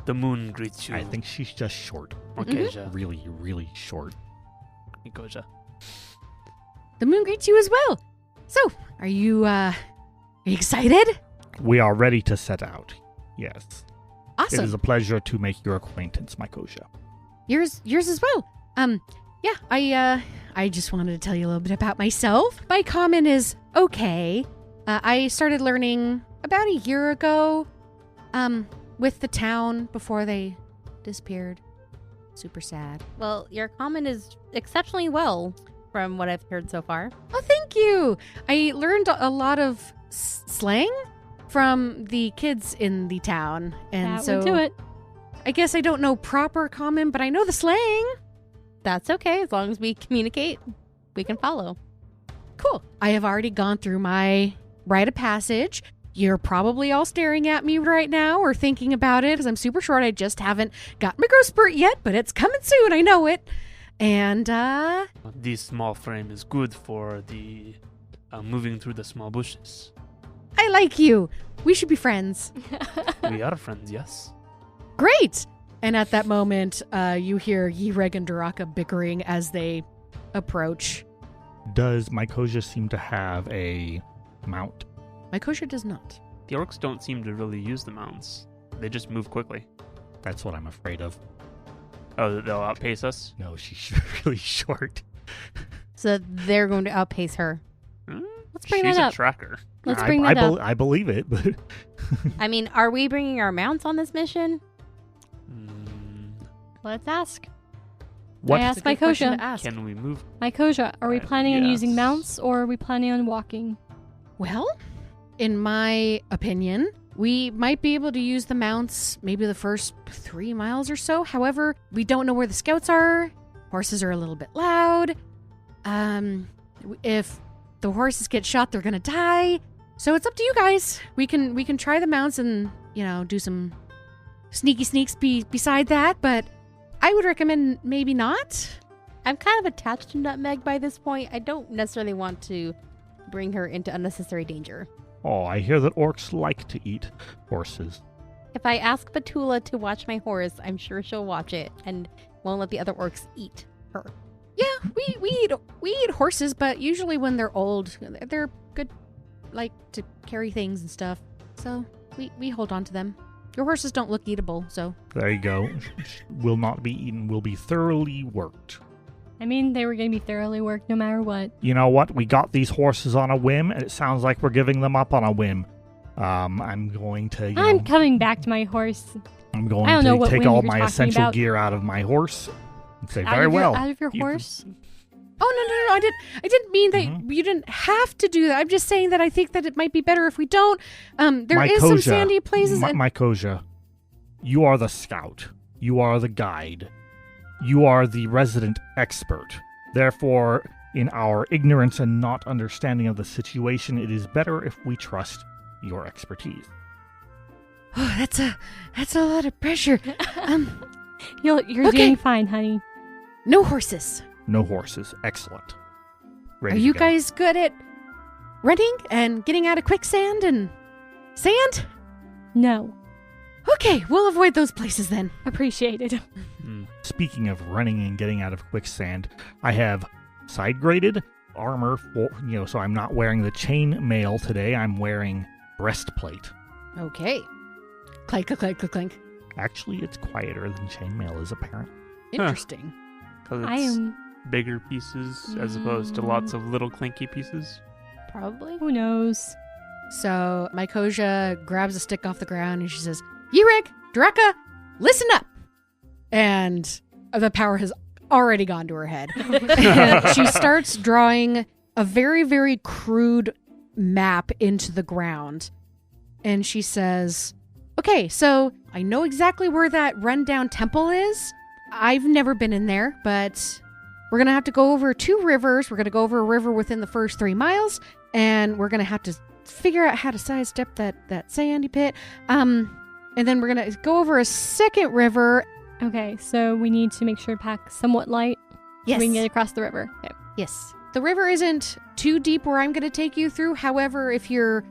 The moon greets you. I think she's just short. Mikoja. Really, really short. Mikoja. The moon greets you as well. So, are you excited? We are ready to set out. Yes. Awesome. It is a pleasure to make your acquaintance, Mikoja. Yours as well. Yeah, I just wanted to tell you a little bit about myself. My common is okay. I started learning about a year ago, with the town before they disappeared. Super sad. Well, your common is exceptionally well from what I've heard so far. Oh, thank you. I learned a lot of slang from the kids in the town, and That so would do it. I guess I don't know proper common, but I know the slang. That's okay. As long as we communicate, we can follow. Cool. I have already gone through my rite of passage. You're probably all staring at me right now or thinking about it because I'm super short. I just haven't got my growth spurt yet, but it's coming soon. I know it. And, This small frame is good for the moving through the small bushes. I like you. We should be friends. We are friends, yes. Great. And at that moment, you hear Yreg and Duraka bickering as they approach. Does Mikoja seem to have a mount? Mikoja does not. The orcs don't seem to really use the mounts. They just move quickly. That's what I'm afraid of. Oh, they'll outpace us? No, she's really short. So they're going to outpace her. Let's bring She's that a up. tracker. Let's bring that up. I believe it, but I mean, are we bringing our mounts on this mission? Let's ask. what? I That's asked a good question Mikoja. to ask. Can we move? Mikoja, are we planning on using yes. mounts or are we planning on walking? Well, in my opinion, we might be able to use the mounts maybe the first 3 miles or so. However, we don't know where the scouts are. Horses are a little bit loud. If the horses get shot, they're gonna die. So it's up to you guys. We can try the mounts and do some sneaky sneaks beside that, but I would recommend maybe not. I'm kind of attached to Nutmeg by this point. I don't necessarily want to bring her into unnecessary danger. Oh, I hear that orcs like to eat horses. If I ask Batula to watch my horse, I'm sure she'll watch it and won't let the other orcs eat her. Yeah, we eat horses, but usually when they're old, they're good, like to carry things and stuff. So we hold on to them. Your horses don't look eatable, so There you go. Will not be eaten, will be thoroughly worked. I mean, they were going to be thoroughly worked no matter what. You know what? We got these horses on a whim, and it sounds like we're giving them up on a whim. I'm going to, I'm coming back to my horse. I'm going I don't know to what take whim all you're my talking essential about. gear out of my horse and say, Out very of your- well. Out of your You- horse? Oh no! I didn't mean that Mhm. you didn't have to do that. I'm just saying that I think that it might be better if we don't. There is some Mikoja, sandy places. and Mikoja, you are the scout. You are the guide. You are the resident expert. Therefore, in our ignorance and not understanding of the situation, it is better if we trust your expertise. Oh, that's a lot of pressure. You're Okay. doing fine, honey. No horses. No horses. Excellent. Ready Are to you go. guys good at running and getting out of quicksand and sand? No. Okay, We'll avoid those places then. Appreciated. speaking of running and getting out of quicksand, I have side-graded armor for, so I'm not wearing the chain mail today. I'm wearing breastplate. Okay. Clank, clank, clank, clank. Actually, it's quieter than chainmail is apparent. Interesting. Because I it's am. bigger pieces as opposed to lots of little clinky pieces. Probably. Who knows? So Mycosia grabs a stick off the ground and she says, Yurig, Dreka, listen up. And the power has already gone to her head. And she starts drawing a very, very crude map into the ground. And she says, okay, so I know exactly where that rundown temple is. I've never been in there, but we're going to have to go over 2 rivers. We're going to go over a river within the first 3 miles, and we're going to have to figure out how to sidestep that sandy pit. And then we're going to go over a second river. Okay, so we need to make sure to pack somewhat light. Yes. So we can get across the river. Okay. Yes. The river isn't too deep where I'm going to take you through. However, if you're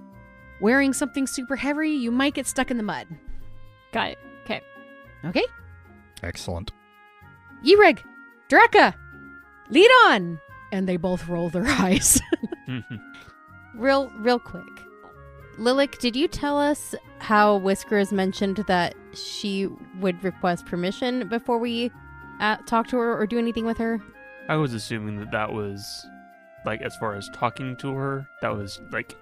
wearing something super heavy, you might get stuck in the mud. Got it. Okay. Okay? Excellent. Yurig, Dreka, lead on! And they both roll their eyes. Real quick. Lilac, did you tell us how Whiskers mentioned that she would request permission before we talk to her or do anything with her? I was assuming that was, like, as far as talking to her, that was, like,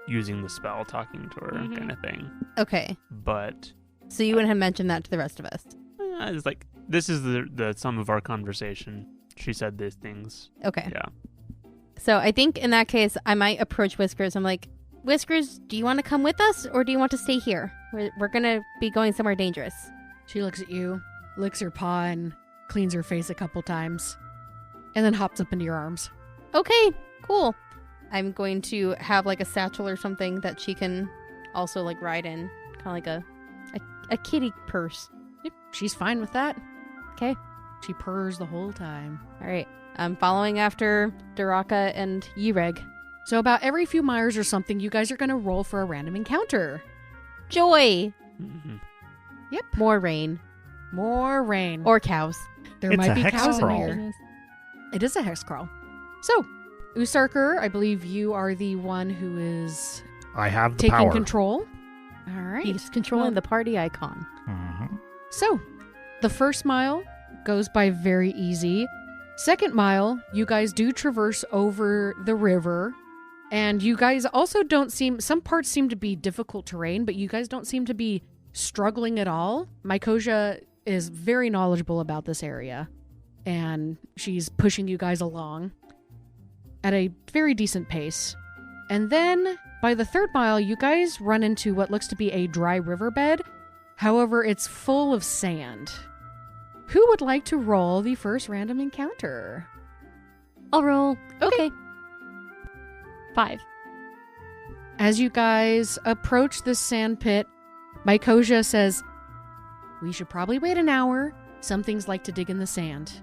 using the spell talking to her kind of thing. Okay. But... So you wouldn't have mentioned that to the rest of us? it's like, this is the sum of our conversation. She said these things. Okay. Yeah. So I think in that case, I might approach Whiskers. I'm like, Whiskers, do you want to come with us or do you want to stay here? We're going to be going somewhere dangerous. She looks at you, licks her paw, and cleans her face a couple times, and then hops up into your arms. Okay, cool. I'm going to have like a satchel or something that she can also like ride in. Kind of like a kitty purse. Yep, she's fine with that. Okay. She purrs the whole time. All right. I'm following after Daraka and Yureg. So about every few miles or something, you guys are going to roll for a random encounter. Joy. Mm-hmm. Yep. More rain. More rain. Or cows. There It's might a be hex cows in crawl. here. It is a hex crawl. So, Usarker, I believe you are the one who is I have the taking power. control. All right. He's controlling the party icon. Mhm. So, the first mile goes by very easy. Second mile, you guys do traverse over the river. And you guys also don't seem... Some parts seem to be difficult terrain, but you guys don't seem to be struggling at all. Mycosia is very knowledgeable about this area. And she's pushing you guys along at a very decent pace. And then, by the third mile, you guys run into what looks to be a dry riverbed. However, it's full of sand. Who would like to roll the first random encounter? I'll roll. Okay. 5. As you guys approach this sand pit, Mycosia says, we should probably wait an hour. Some things like to dig in the sand.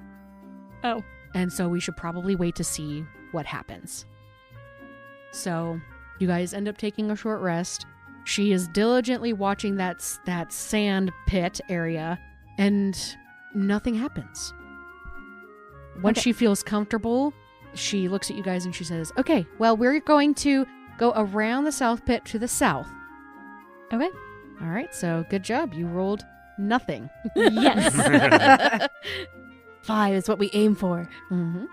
Oh. And so we should probably wait to see what happens. So you guys end up taking a short rest. She is diligently watching that sand pit area, and nothing happens. Once she feels comfortable, she looks at you guys and she says, okay, well, we're going to go around the south pit to the south. Okay. All right, so good job. You rolled nothing. Yes. 5 is what we aim for. Mm-hmm.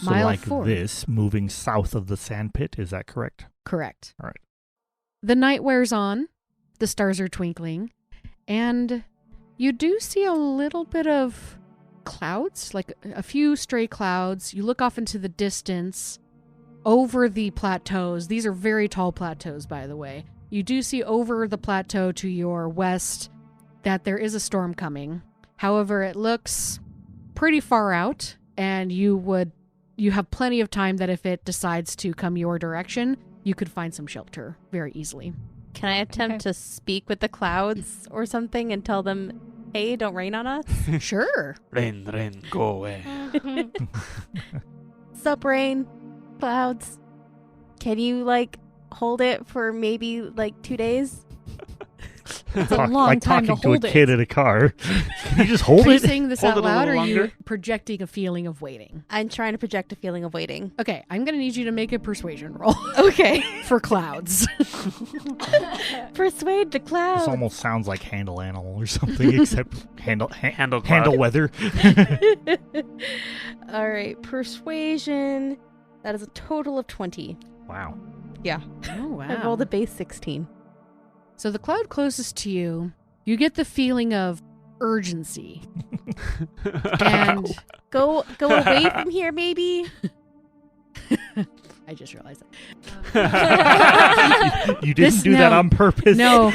So Mile like 4. this, moving south of the sand pit, is that correct? Correct. All right. The night wears on, the stars are twinkling, and you do see a little bit of clouds, like a few stray clouds. You look off into the distance over the plateaus. These are very tall plateaus, by the way. You do see over the plateau to your west that there is a storm coming. However, it looks pretty far out, and you have plenty of time that if it decides to come your direction, you could find some shelter very easily. Can I attempt to speak with the clouds or something and tell them, hey, don't rain on us? Sure. Rain, go away. Sup, rain? Clouds? Can you, like, hold it for maybe, like, 2 days? It's a long like time talking to hold a kid it. in a car. Can you just hold Are you it? saying this Hold out it a loud, or little are you longer? projecting a feeling of waiting? I'm trying to project a feeling of waiting. Okay, I'm going to need you to make a persuasion roll Okay. for clouds. Persuade the clouds. This almost sounds like handle animal or something, except handle Handle weather. All right, persuasion. That is a total of 20. Wow. Yeah. Oh, wow. I rolled a base 16. So the cloud closest to you, you get the feeling of urgency. And Go away from here, maybe. I just realized that. You didn't do that on purpose. No.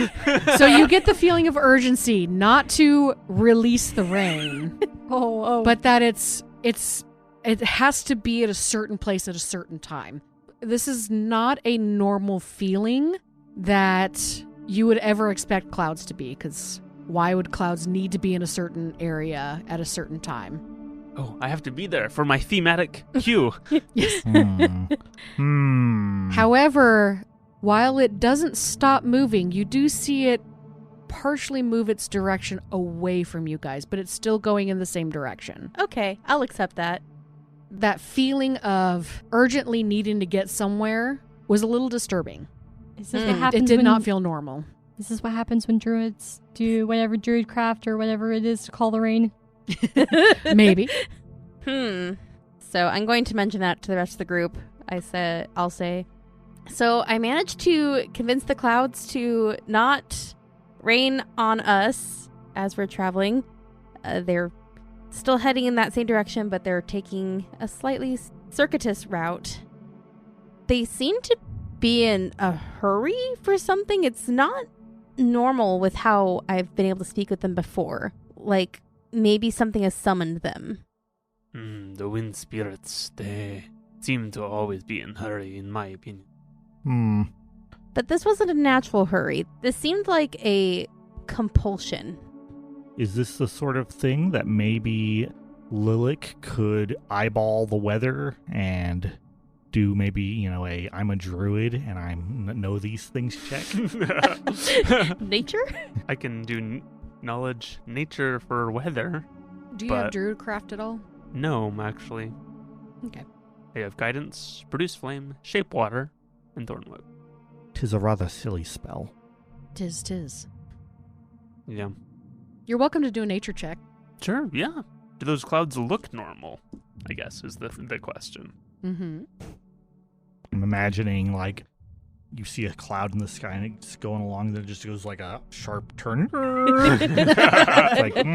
So you get the feeling of urgency, not to release the rain, but that it has to be at a certain place at a certain time. This is not a normal feeling that you would ever expect clouds to be, because why would clouds need to be in a certain area at a certain time? Oh, I have to be there for my thematic cue. However, while it doesn't stop moving, you do see it partially move its direction away from you guys, but it's still going in the same direction. Okay, I'll accept that. That feeling of urgently needing to get somewhere was a little disturbing. Is this what happens It did when, not feel normal. This is what happens when druids do whatever druid craft or whatever it is to call the rain. Maybe. So I'm going to mention that to the rest of the group. I'll say. So I managed to convince the clouds to not rain on us as we're traveling. They're still heading in that same direction, but they're taking a slightly circuitous route. They seem to be in a hurry for something. It's not normal with how I've been able to speak with them before. Like, maybe something has summoned them. The wind spirits, they seem to always be in a hurry, in my opinion. But this wasn't a natural hurry. This seemed like a compulsion. Is this the sort of thing that maybe Lilac could eyeball the weather and do maybe, I'm a druid and I know these things check? Nature? I can do knowledge nature for weather. Do you have druidcraft at all? No, actually. Okay. I have guidance, produce flame, shape water, and thorn whip. 'Tis a rather silly spell. Tis. Yeah. You're welcome to do a nature check. Sure, yeah. Do those clouds look normal? I guess is the question. Mm-hmm. I'm imagining, like, you see a cloud in the sky and it's going along, then it just goes like a sharp turn. It's like,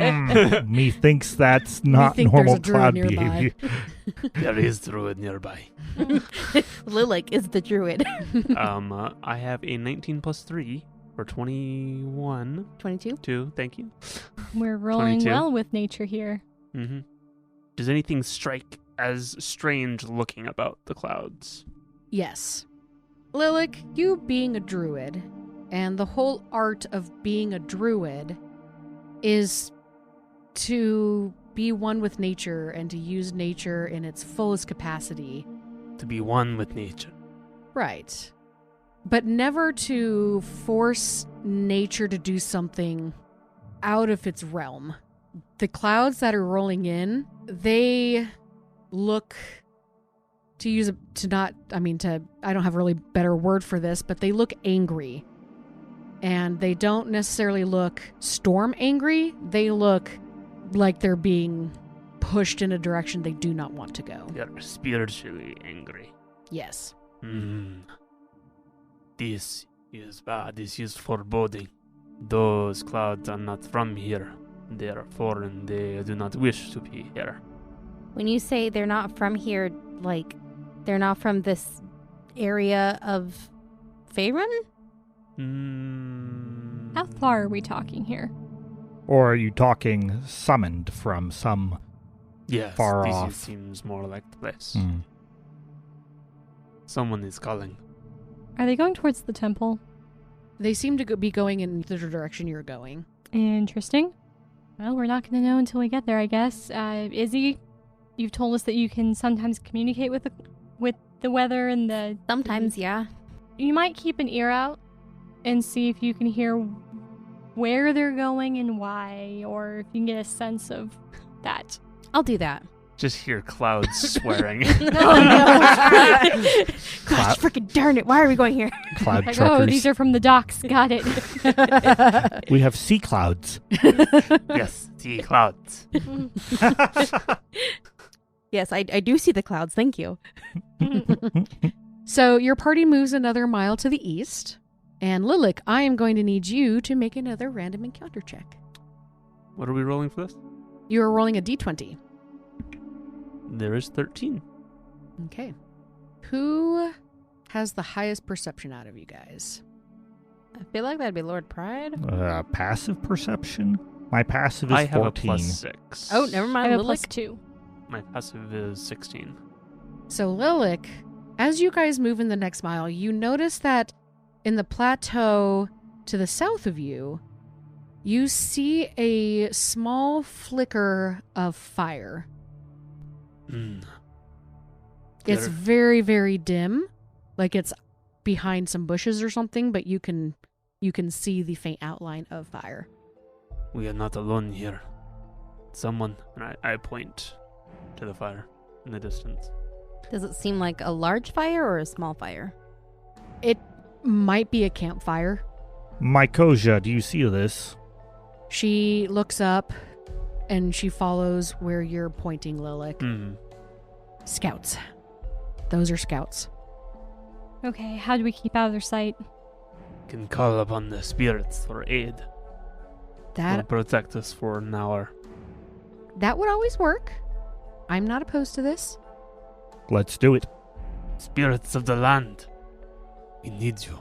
methinks that's not normal cloud behavior. There is druid nearby. Lilac is the druid. I have a 19 plus 3 for 21. 22? 2, thank you. We're rolling 22. well with nature here. Mm-hmm. Does anything strike as strange looking about the clouds? Yes. Lilac, you being a druid, and the whole art of being a druid is to be one with nature and to use nature in its fullest capacity. To be one with nature. Right. But never to force nature to do something out of its realm. The clouds that are rolling in, they look... I don't have a really better word for this, but they look angry. And they don't necessarily look storm angry. They look like they're being pushed in a direction they do not want to go. They're spiritually angry. Yes. This is bad. This is foreboding. Those clouds are not from here. They are foreign. They do not wish to be here. When you say they're not from here, like, they're not from this area of Faerun? How far are we talking here? Or are you talking summoned from some far this off? Seems more like the place. Someone is calling. Are they going towards the temple? They seem to be going in the direction you're going. Interesting. Well, we're not going to know until we get there, I guess. Izzy, you've told us that you can sometimes communicate with the weather and the... Sometimes, yeah. You might keep an ear out and see if you can hear where they're going and why, or if you can get a sense of that. I'll do that. Just hear clouds swearing. Oh, no. Gosh, freaking darn it. Why are we going here? Cloud Like, truckers. oh, these are from the docks. Got it. We have sea clouds. Yes, see clouds. Yes, I do see the clouds. Thank you. So your party moves another mile to the east. And Lilik, I am going to need you to make another random encounter check. What are we rolling for this? You are rolling a d20. There is 13. Okay. Who has the highest perception out of you guys? I feel like that'd be Lord Pride. Passive perception? My passive is I have 14. a +6. Oh, never I mind. have a Lilik. +2. My passive is 16. So Lilik, as you guys move in the next mile, you notice that in the plateau to the south of you, you see a small flicker of fire. It's There- very, very dim, like it's behind some bushes or something, but you can see the faint outline of fire. We are not alone here. Someone, and I point to the fire in the distance. Does it seem like a large fire or a small fire? It might be a campfire. Mykosia, do you see this? She looks up and she follows where you're pointing, Lilik. Scouts. Those are scouts. Okay, how do we keep out of their sight? Can call upon the spirits for aid. Will That protect us for an hour. would always work. I'm not opposed to this. Let's do it. Spirits of the land, we need you.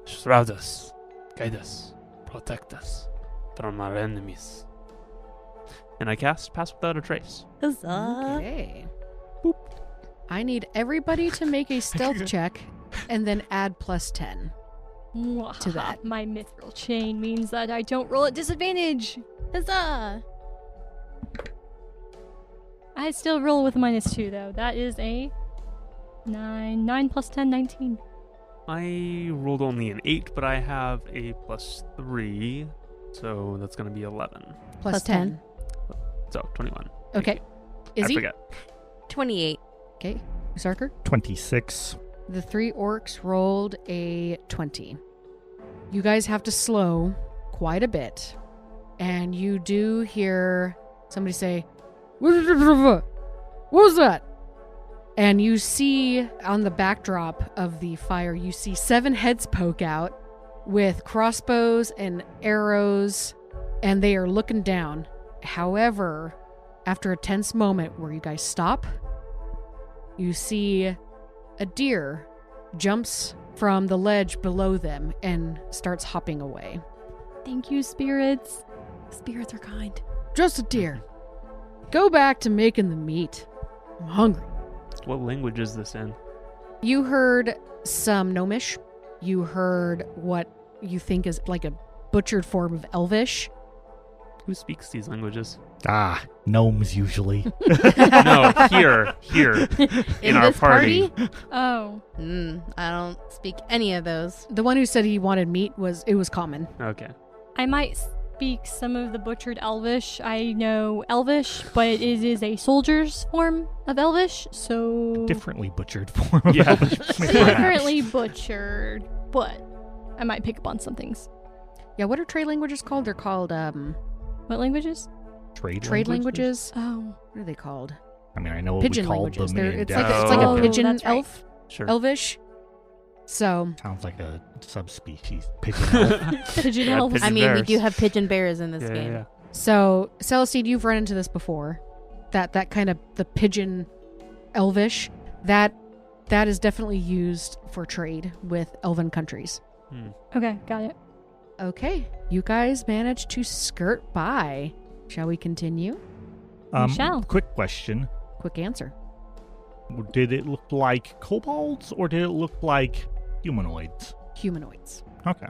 Shroud us, guide us, protect us from our enemies. And I cast Pass Without a Trace. Huzzah. Okay. Boop. I need everybody to make a stealth check and then add +10. To that. My mithril chain means that I don't roll at disadvantage. Huzzah. I still roll with a -2 though. That is a 9. 9 + 10, 19. I rolled only an 8, but I have a +3, so that's going to be 11. Plus 10. So 21. Okay. I Izzy? forget. 28. Okay. Usarker? 26. The 3 orcs rolled a 20. You guys have to slow quite a bit. And you do hear somebody say, "What was that?" And you see on the backdrop of the fire, you see 7 heads poke out with crossbows and arrows, and they are looking down. However, after a tense moment where you guys stop, you see a deer jumps from the ledge below them and starts hopping away. Thank you, spirits. Spirits are kind. Just a deer. Go back to making the meat. I'm hungry. What language is this in? You heard some Gnomish. You heard what you think is like a butchered form of Elvish. Who speaks these languages? Gnomes usually. No, here, in our this party. Oh. I don't speak any of those. The one who said he wanted meat was common. Okay. I might speak some of the butchered Elvish. I know Elvish, but it is a soldier's form of Elvish, so... Differently butchered form of Yeah. Elvish, perhaps. Differently butchered, but I might pick up on some things. Yeah, what are trade languages called? They're called What languages? trade languages. Oh. What are they called? I mean, I know what Pigeon we called languages. them. It's in like Death. it's like a Oh, pigeon that's right. Sure. Elvish. So Sounds like a subspecies. Pigeon elf. Pigeon Yeah, elves. pigeon I mean, we bears. do have pigeon bears in this Yeah, game. yeah. So, Celestine, you've run into this before. That kind of the pigeon Elvish. That is definitely used for trade with elven countries. Okay, got it. Okay, you guys managed to skirt by. Shall we continue? We shall. Quick question. Quick answer. Did it look like kobolds or did it look like humanoids? Humanoids. Okay.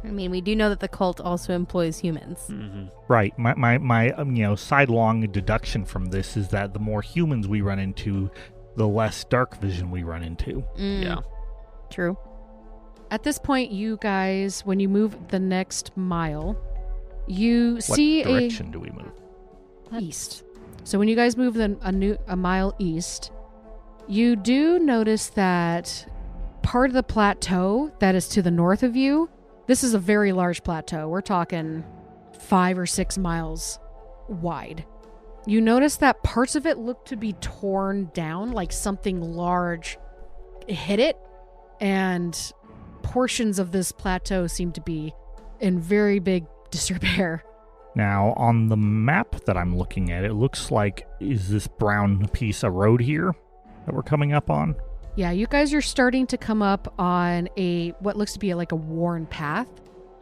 I mean, we do know that the cult also employs humans. Mm-hmm. Right. My sidelong deduction from this is that the more humans we run into, the less dark vision we run into. Yeah. True. At this point, you guys, when you move the next mile, you What see direction do we move? east. So when you guys move a mile east, you do notice that part of the plateau that is to the north of you, this is a very large plateau. We're talking 5 or 6 miles wide. You notice that parts of it look to be torn down, like something large hit it, and portions of this plateau seem to be in very big disrepair. Now, on the map that I'm looking at, it looks like, is this brown piece a road here that we're coming up on? Yeah, you guys are starting to come up on what looks to be like a worn path.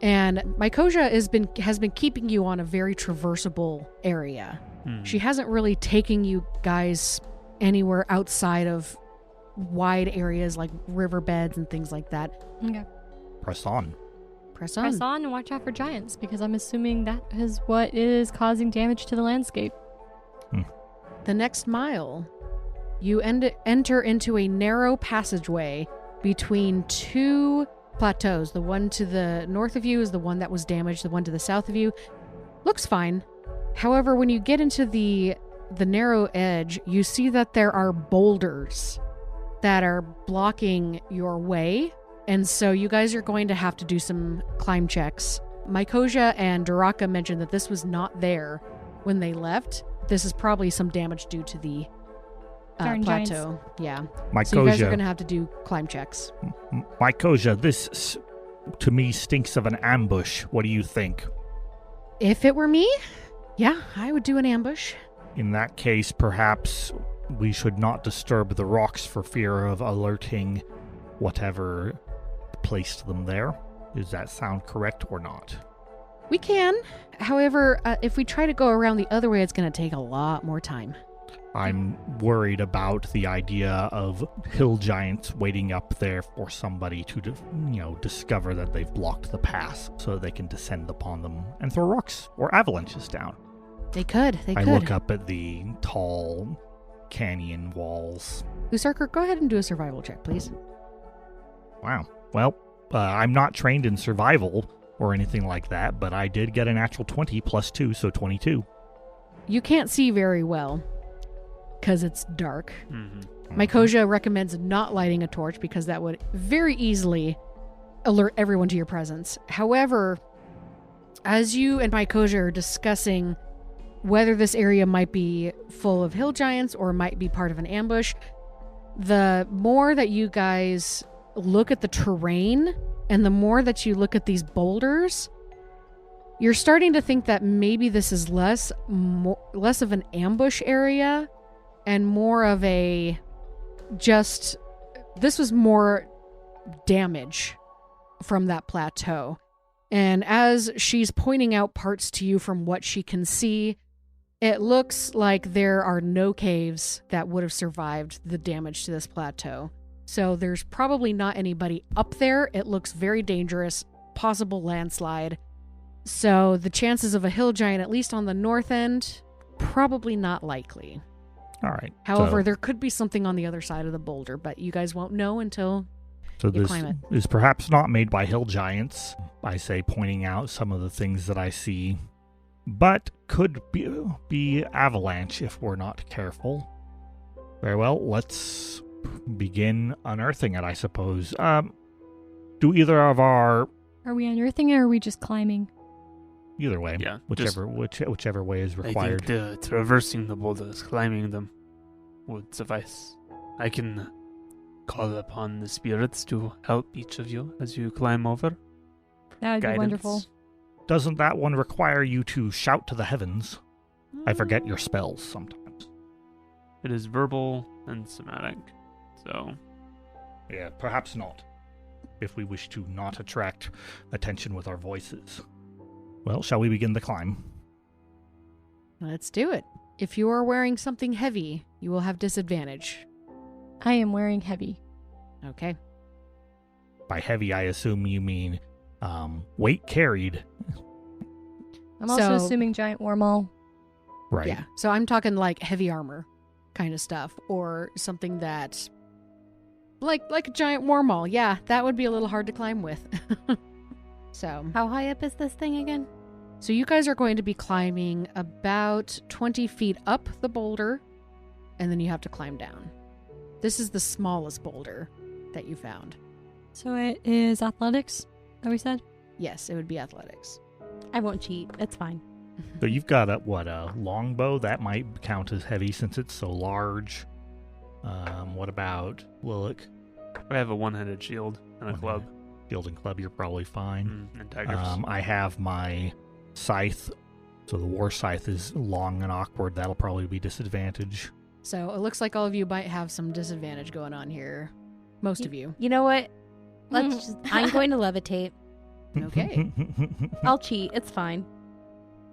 And Mykosia has been keeping you on a very traversable area. She hasn't really taken you guys anywhere outside of wide areas like riverbeds and things like that. Okay. Press on. Press on. Press on and watch out for giants, because I'm assuming that is what is causing damage to the landscape. The next mile, you enter into a narrow passageway between two plateaus. The one to the north of you is the one that was damaged. The one to the south of you looks fine. However, when you get into the narrow edge, you see that there are boulders that are blocking your way. And so you guys are going to have to do some climb checks. Mykosia and Duraka mentioned that this was not there when they left. This is probably some damage due to the Darn plateau. giants. Yeah. Mykosia, So you guys are going to have to do climb checks. Mykosia, this to me stinks of an ambush. What do you think? If it were me, yeah, I would do an ambush. In that case, perhaps we should not disturb the rocks for fear of alerting whatever placed them there. Does that sound correct or not? We can. However, if we try to go around the other way, it's going to take a lot more time. I'm worried about the idea of hill giants waiting up there for somebody to, discover that they've blocked the pass so they can descend upon them and throw rocks or avalanches down. They could. I look up at the tall canyon walls. Usarker, go ahead and do a survival check, please. Wow. Well, I'm not trained in survival or anything like that, but I did get a natural 20 plus 2, so 22. You can't see very well because it's dark. Mm-hmm. Mykosia recommends not lighting a torch because that would very easily alert everyone to your presence. However, as you and Mykosia are discussing whether this area might be full of hill giants or might be part of an ambush, the more that you guys look at the terrain and the more that you look at these boulders, you're starting to think that maybe this is less of an ambush area and more of this was more damage from that plateau. And as she's pointing out parts to you from what she can see, it looks like there are no caves that would have survived the damage to this plateau. So there's probably not anybody up there. It looks very dangerous, possible landslide. So the chances of a hill giant, at least on the north end, probably not likely. All right. However, there could be something on the other side of the boulder, but you guys won't know until you this climb it. is perhaps not made by hill giants, I say, pointing out some of the things that I see, but could be avalanche if we're not careful. Very well, let's begin unearthing it, I suppose. Do either of our... Are we unearthing it or are we just climbing? Either way, Yeah, whichever way is required. I think traversing the boulders, climbing them, would suffice. I can call upon the spirits to help each of you as you climb over. That would be wonderful. Doesn't that one require you to shout to the heavens? I forget your spells sometimes. It is verbal and somatic, so... Yeah, perhaps not, if we wish to not attract attention with our voices. Well, shall we begin the climb? Let's do it. If you are wearing something heavy, you will have disadvantage. I am wearing heavy. Okay. By heavy, I assume you mean weight carried. I'm also So- assuming giant wormhole. Right. Yeah. So I'm talking like heavy armor kind of stuff, or something that like a giant wormhole. Yeah, that would be a little hard to climb with. So How high up is this thing again? So you guys are going to be climbing about 20 feet up the boulder, and then you have to climb down. This is the smallest boulder that you found. So it is athletics, that we said? Yes, it would be athletics. I won't cheat. It's fine. So you've got a longbow? That might count as heavy since it's so large. What about Lilac? I have a one-handed shield and a club. Shield and club, you're probably fine. And daggers. I have my scythe. So the war scythe is long and awkward. That'll probably be disadvantage. So it looks like all of you might have some disadvantage going on here. Most of you. You know what? I'm going to levitate. Okay. I'll cheat. It's fine.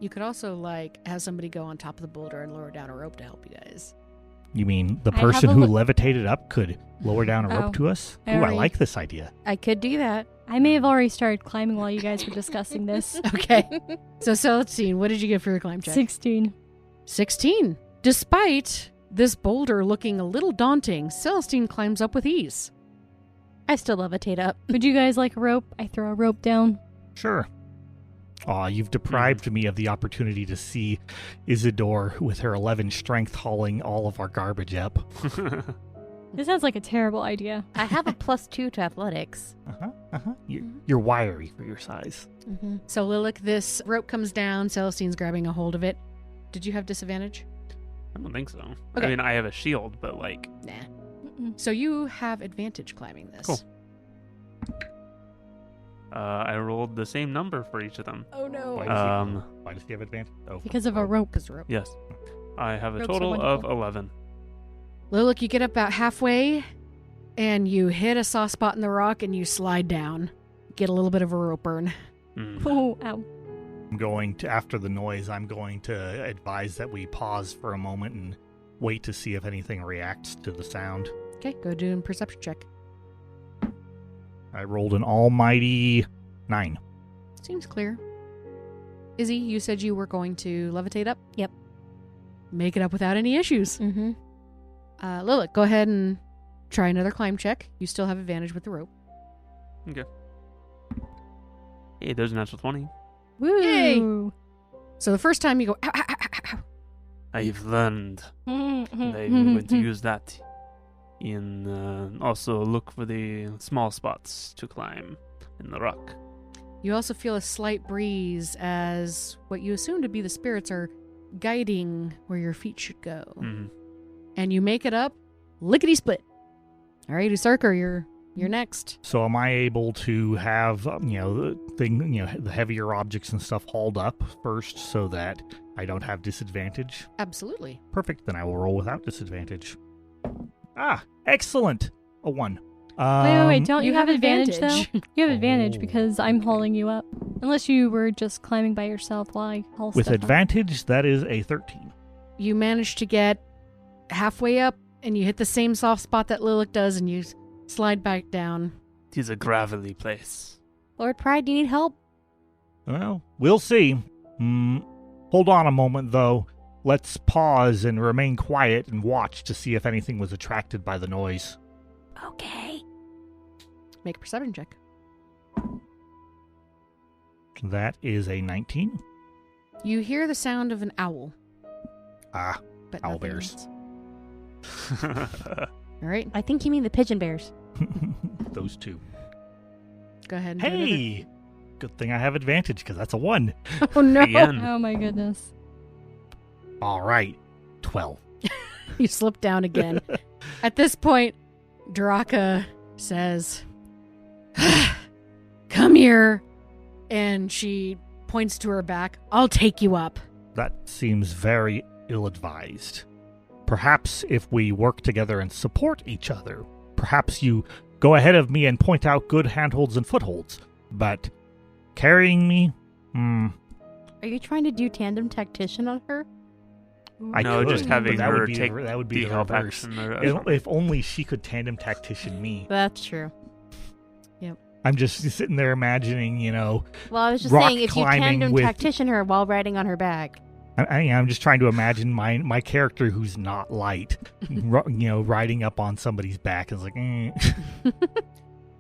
You could also, have somebody go on top of the boulder and lower down a rope to help you guys. You mean the I have person a who look- levitated up could lower down a rope Oh. to us? I Ooh, I already- like this idea. I could do that. I may have already started climbing while you guys were discussing this. Okay. So, Celestine, what did you get for your climb check? 16. 16. Despite this boulder looking a little daunting, Celestine climbs up with ease. I still levitate up. Would you guys like a rope? I throw a rope down. Sure. Aw, you've deprived me of the opportunity to see Isidore with her 11 strength hauling all of our garbage up. This sounds like a terrible idea. I have a +2 to athletics. You're wiry for your size. Mm-hmm. So, Lilac, this rope comes down. Celestine's grabbing a hold of it. Did you have disadvantage? I don't think so. Okay. I mean, I have a shield, but Nah. Mm-mm. So you have advantage climbing this. Cool. I rolled the same number for each of them. Oh no. Why does he have advantage? Oh, Because of a rope. Because rope. Yes. I have a Ropes are total of wonderful. 11. Lilac, you get up about halfway and you hit a soft spot in the rock and you slide down. Get a little bit of a rope burn. Oh, ow. I'm going to, after the noise, I'm going to advise that we pause for a moment and wait to see if anything reacts to the sound. Okay, go do a perception check. I rolled an almighty 9. Seems clear. Izzy, you said you were going to levitate up? Yep. Make it up without any issues. Mm-hmm. Lilac, go ahead and try another climb check. You still have advantage with the rope. Hey, there's a natural 20. Woo! Yay! So the first time you go, ow, ow, ow, ow, ow. I've learned. I'm Mm-hmm. going to use that in also look for the small spots to climb in the rock. You also feel a slight breeze as what you assume to be the spirits are guiding where your feet should go. Mhm. And you make it up lickety-split. All right, Usarker, you're next. So am I able to have, the heavier objects and stuff hauled up first so that I don't have disadvantage? Absolutely. Perfect, then I will roll without disadvantage. Ah, excellent! A 1. Wait, don't you have advantage, though? advantage. You have advantage Oh. because I'm hauling you up. Unless you were just climbing by yourself while I haul With stuff up. advantage, that is a 13. You manage to get halfway up and you hit the same soft spot that Lilac does and you slide back down. It is a gravelly place. Lord Pride, do you need help? Well, we'll see. Hold on a moment, though. Let's pause and remain quiet and watch to see if anything was attracted by the noise. Okay. Make a perception check. That is a 19. You hear the sound of an owl. Ah, But Owl nothing bears. else. All right, I think you mean the pigeon bears. those two. go ahead and do another. Hey! Good thing I have advantage, because that's a 1. Oh no. Again. Oh my goodness. All right, 12. You slip down again. At this point, Draka says, "Come here." And she points to her back. "I'll take you up." That seems very ill-advised. Perhaps if we work together and support each other, perhaps you go ahead of me and point out good handholds and footholds. But carrying me? Are you trying to do tandem tactician on her? I No, could, just but having that would her be take that would be the the help reverse. action. If only she could tandem tactician me. That's true. I'm just sitting there imagining, Well, I was just Rock saying, if you climbing tandem with- tactician her while riding on her back. I'm just trying to imagine my character who's not light, riding up on somebody's back and it's like,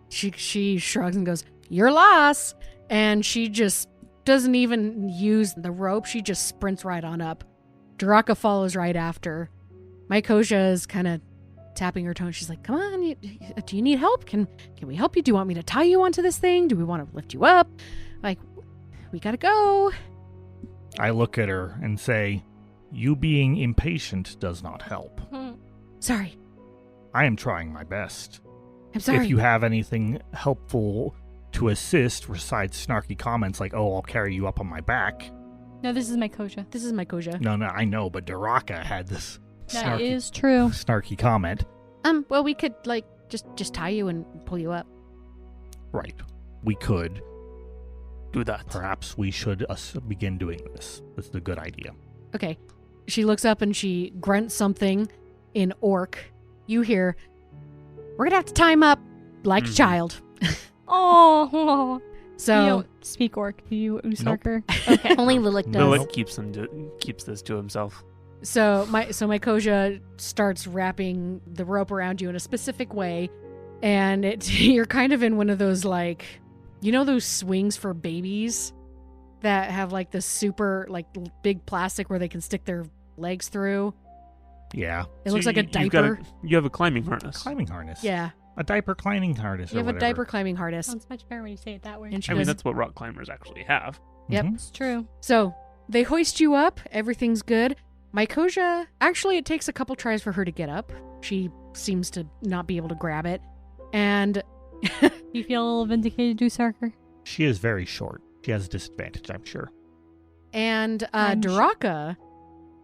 She shrugs and goes, "Your loss." And she just doesn't even use the rope. She just sprints right on up. Draka follows right after. Mykosia is kind of tapping her toe. She's like, "Come on, do you need help? Can we help you? Do you want me to tie you onto this thing? Do we want to lift you up? Like, we gotta go." I look at her and say, you being impatient does not help. Sorry. I am trying my best. I'm sorry. If you have anything helpful to assist besides snarky comments like, oh, I'll carry you up on my back. No, this is my Koja. This is my Koja. No, I know, but Daraka had this That is true. snarky comment. Well, we could, just tie you and pull you up. Right. We could. Do that. Perhaps we should begin doing this. This is a good idea. Okay. She looks up and she grunts something in Orc. You hear, we're going to have to tie him up like a child. Oh. So, You don't speak Orc, do you, Usarker? Nope. Okay. Only Lilik does. Lilik keeps this to himself. So my Koja starts wrapping the rope around you in a specific way, and you're kind of in one of those those swings for babies that have the super big plastic where they can stick their legs through. Yeah. It looks like a diaper. You have a climbing harness. Climbing harness. Yeah, A diaper climbing harness. you or have a whatever. diaper climbing harness. Sounds much better when you say it that way. And she I mean, goes, that's what rock climbers actually have. Yep. Mhm. It's true. So they hoist you up. Everything's good. My Koja, actually, it takes a couple tries for her to get up. She seems to not be able to grab it. And Do you feel a little vindicated, Usarker? She is very short. She has a disadvantage, I'm sure. And I'm sure. Daraka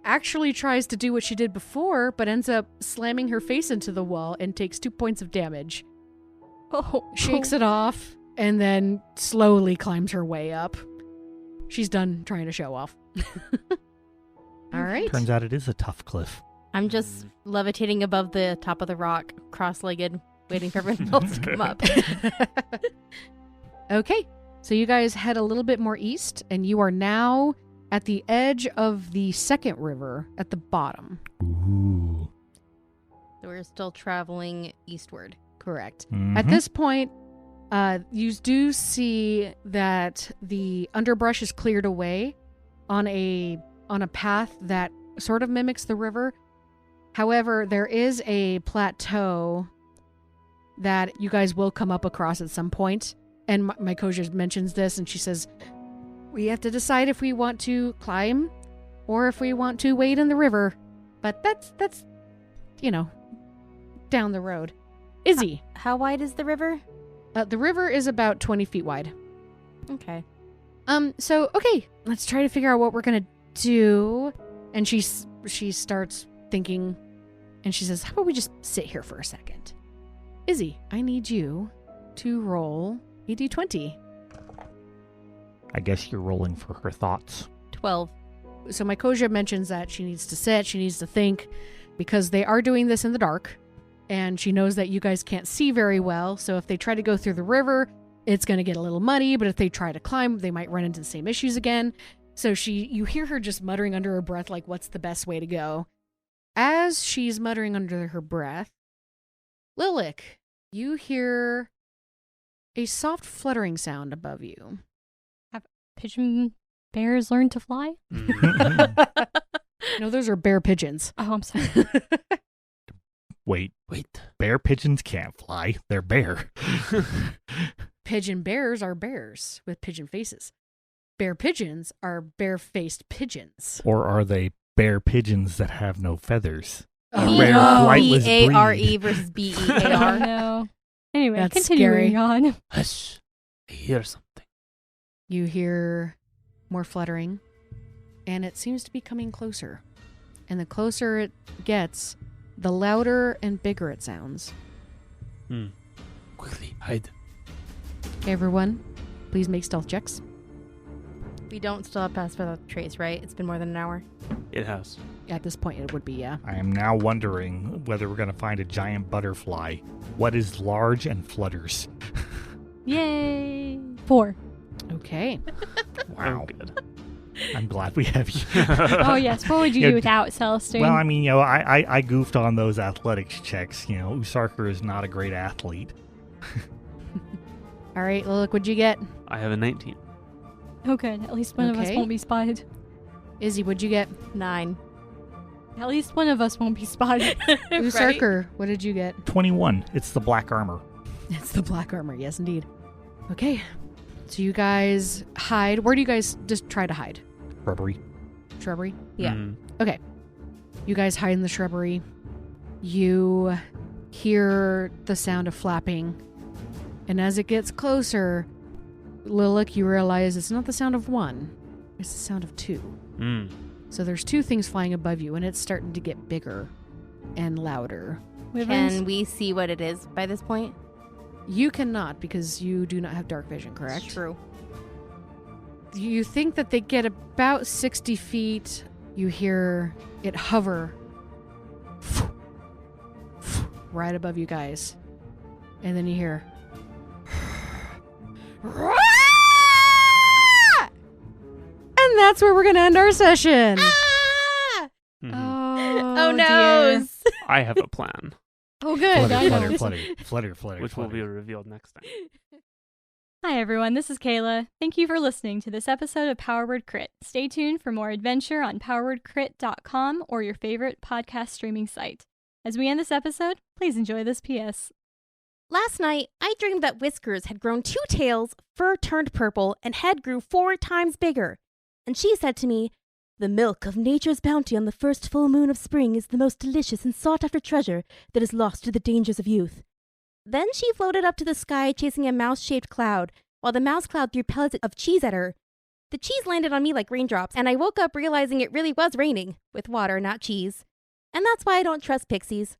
actually tries to do what she did before, but ends up slamming her face into the wall and takes 2 points of damage. Oh. Shakes it off, and then slowly climbs her way up. She's done trying to show off. All right. Turns out it is a tough cliff. I'm just levitating above the top of the rock, cross-legged, waiting for everyone else to come up. Okay. So you guys head a little bit more east, and you are now at the edge of the second river at the bottom. Ooh. So we're still traveling eastward. Correct. Mhm. At this point, you do see that the underbrush is cleared away on a path that sort of mimics the river. However, there is a plateau that you guys will come up across at some point. And my Koja mentions this, and she says, we have to decide if we want to climb or if we want to wade in the river. But that's down the road. Izzy. How wide is the river? The river is about 20 feet wide. Okay. So, okay, let's try to figure out what we're going to do. And she starts thinking, and she says, how about we just sit here for a second? Izzy, I need you to roll a d20. I guess you're rolling for her thoughts. 12. So my Koja mentions that she needs to sit, she needs to think, because they are doing this in the dark. And she knows that you guys can't see very well, so if they try to go through the river, it's going to get a little muddy, but if they try to climb, they might run into the same issues again. So you hear her just muttering under her breath, what's the best way to go? As she's muttering under her breath, Lilik, you hear a soft fluttering sound above you. Have pigeon bears learned to fly? No, those are bear pigeons. Oh, I'm sorry. Wait. Wait. Bear pigeons can't fly. They're bear. Pigeon bears are bears with pigeon faces. Bear pigeons are bare-faced pigeons. Or are they bear pigeons that have no feathers? Oh, rare no. flightless B-A-R-E breed. versus Oh, B-E-A-R. no. Anyway, That's continuing scary. on. Hush. I hear something. You hear more fluttering, and it seems to be coming closer. And the closer it gets, the louder and bigger it sounds. Quickly, hide. Okay, everyone, please make stealth checks. We don't still have pass without trace, right? It's been more than an hour. It has. At this point, it would be, yeah. I am now wondering whether we're going to find a giant butterfly. What is large and flutters? Yay! 4. Okay. Wow. I'm good. I'm glad we have you. Oh, yes. What would you Yeah, do without Celestine? Well, I mean, I goofed on those athletics checks. Usarker is not a great athlete. All right, Lilik, what'd you get? I have a 19. Oh, good. At least one of us Okay. won't be spotted. Izzy, what'd you get? 9. At least one of us won't be spotted. Usarker, what did you get? 21. It's the black armor. It's the black armor, yes, indeed. Okay, so you guys hide. Where do you guys just try to hide? Rubbery. Shrubbery? Yeah. Mm. Okay. You guys hide in the shrubbery. You hear the sound of flapping. And as it gets closer, Lilac, you realize it's not the sound of one, it's the sound of two. So there's two things flying above you, and it's starting to get bigger and louder. Can we see what it is by this point? You cannot, because you do not have dark vision, correct? True. You think that they get about 60 feet. You hear it hover right above you guys. And then you hear... And that's where we're going to end our session. Oh no! I have a plan, Oh, good. Flutter. which will be revealed next time. Hi, everyone. This is Kayla. Thank you for listening to this episode of Power Word Crit. Stay tuned for more adventure on powerwordcrit.com or your favorite podcast streaming site. As we end this episode, please enjoy this PS. Last night, I dreamed that Whiskers had grown 2 tails, fur turned purple, and head grew 4 times bigger. And she said to me, "The milk of nature's bounty on the first full moon of spring is the most delicious and sought-after treasure that is lost to the dangers of youth." Then she floated up to the sky chasing a mouse-shaped cloud, while the mouse cloud threw pellets of cheese at her. The cheese landed on me like raindrops, and I woke up realizing it really was raining, with water, not cheese. And that's why I don't trust pixies.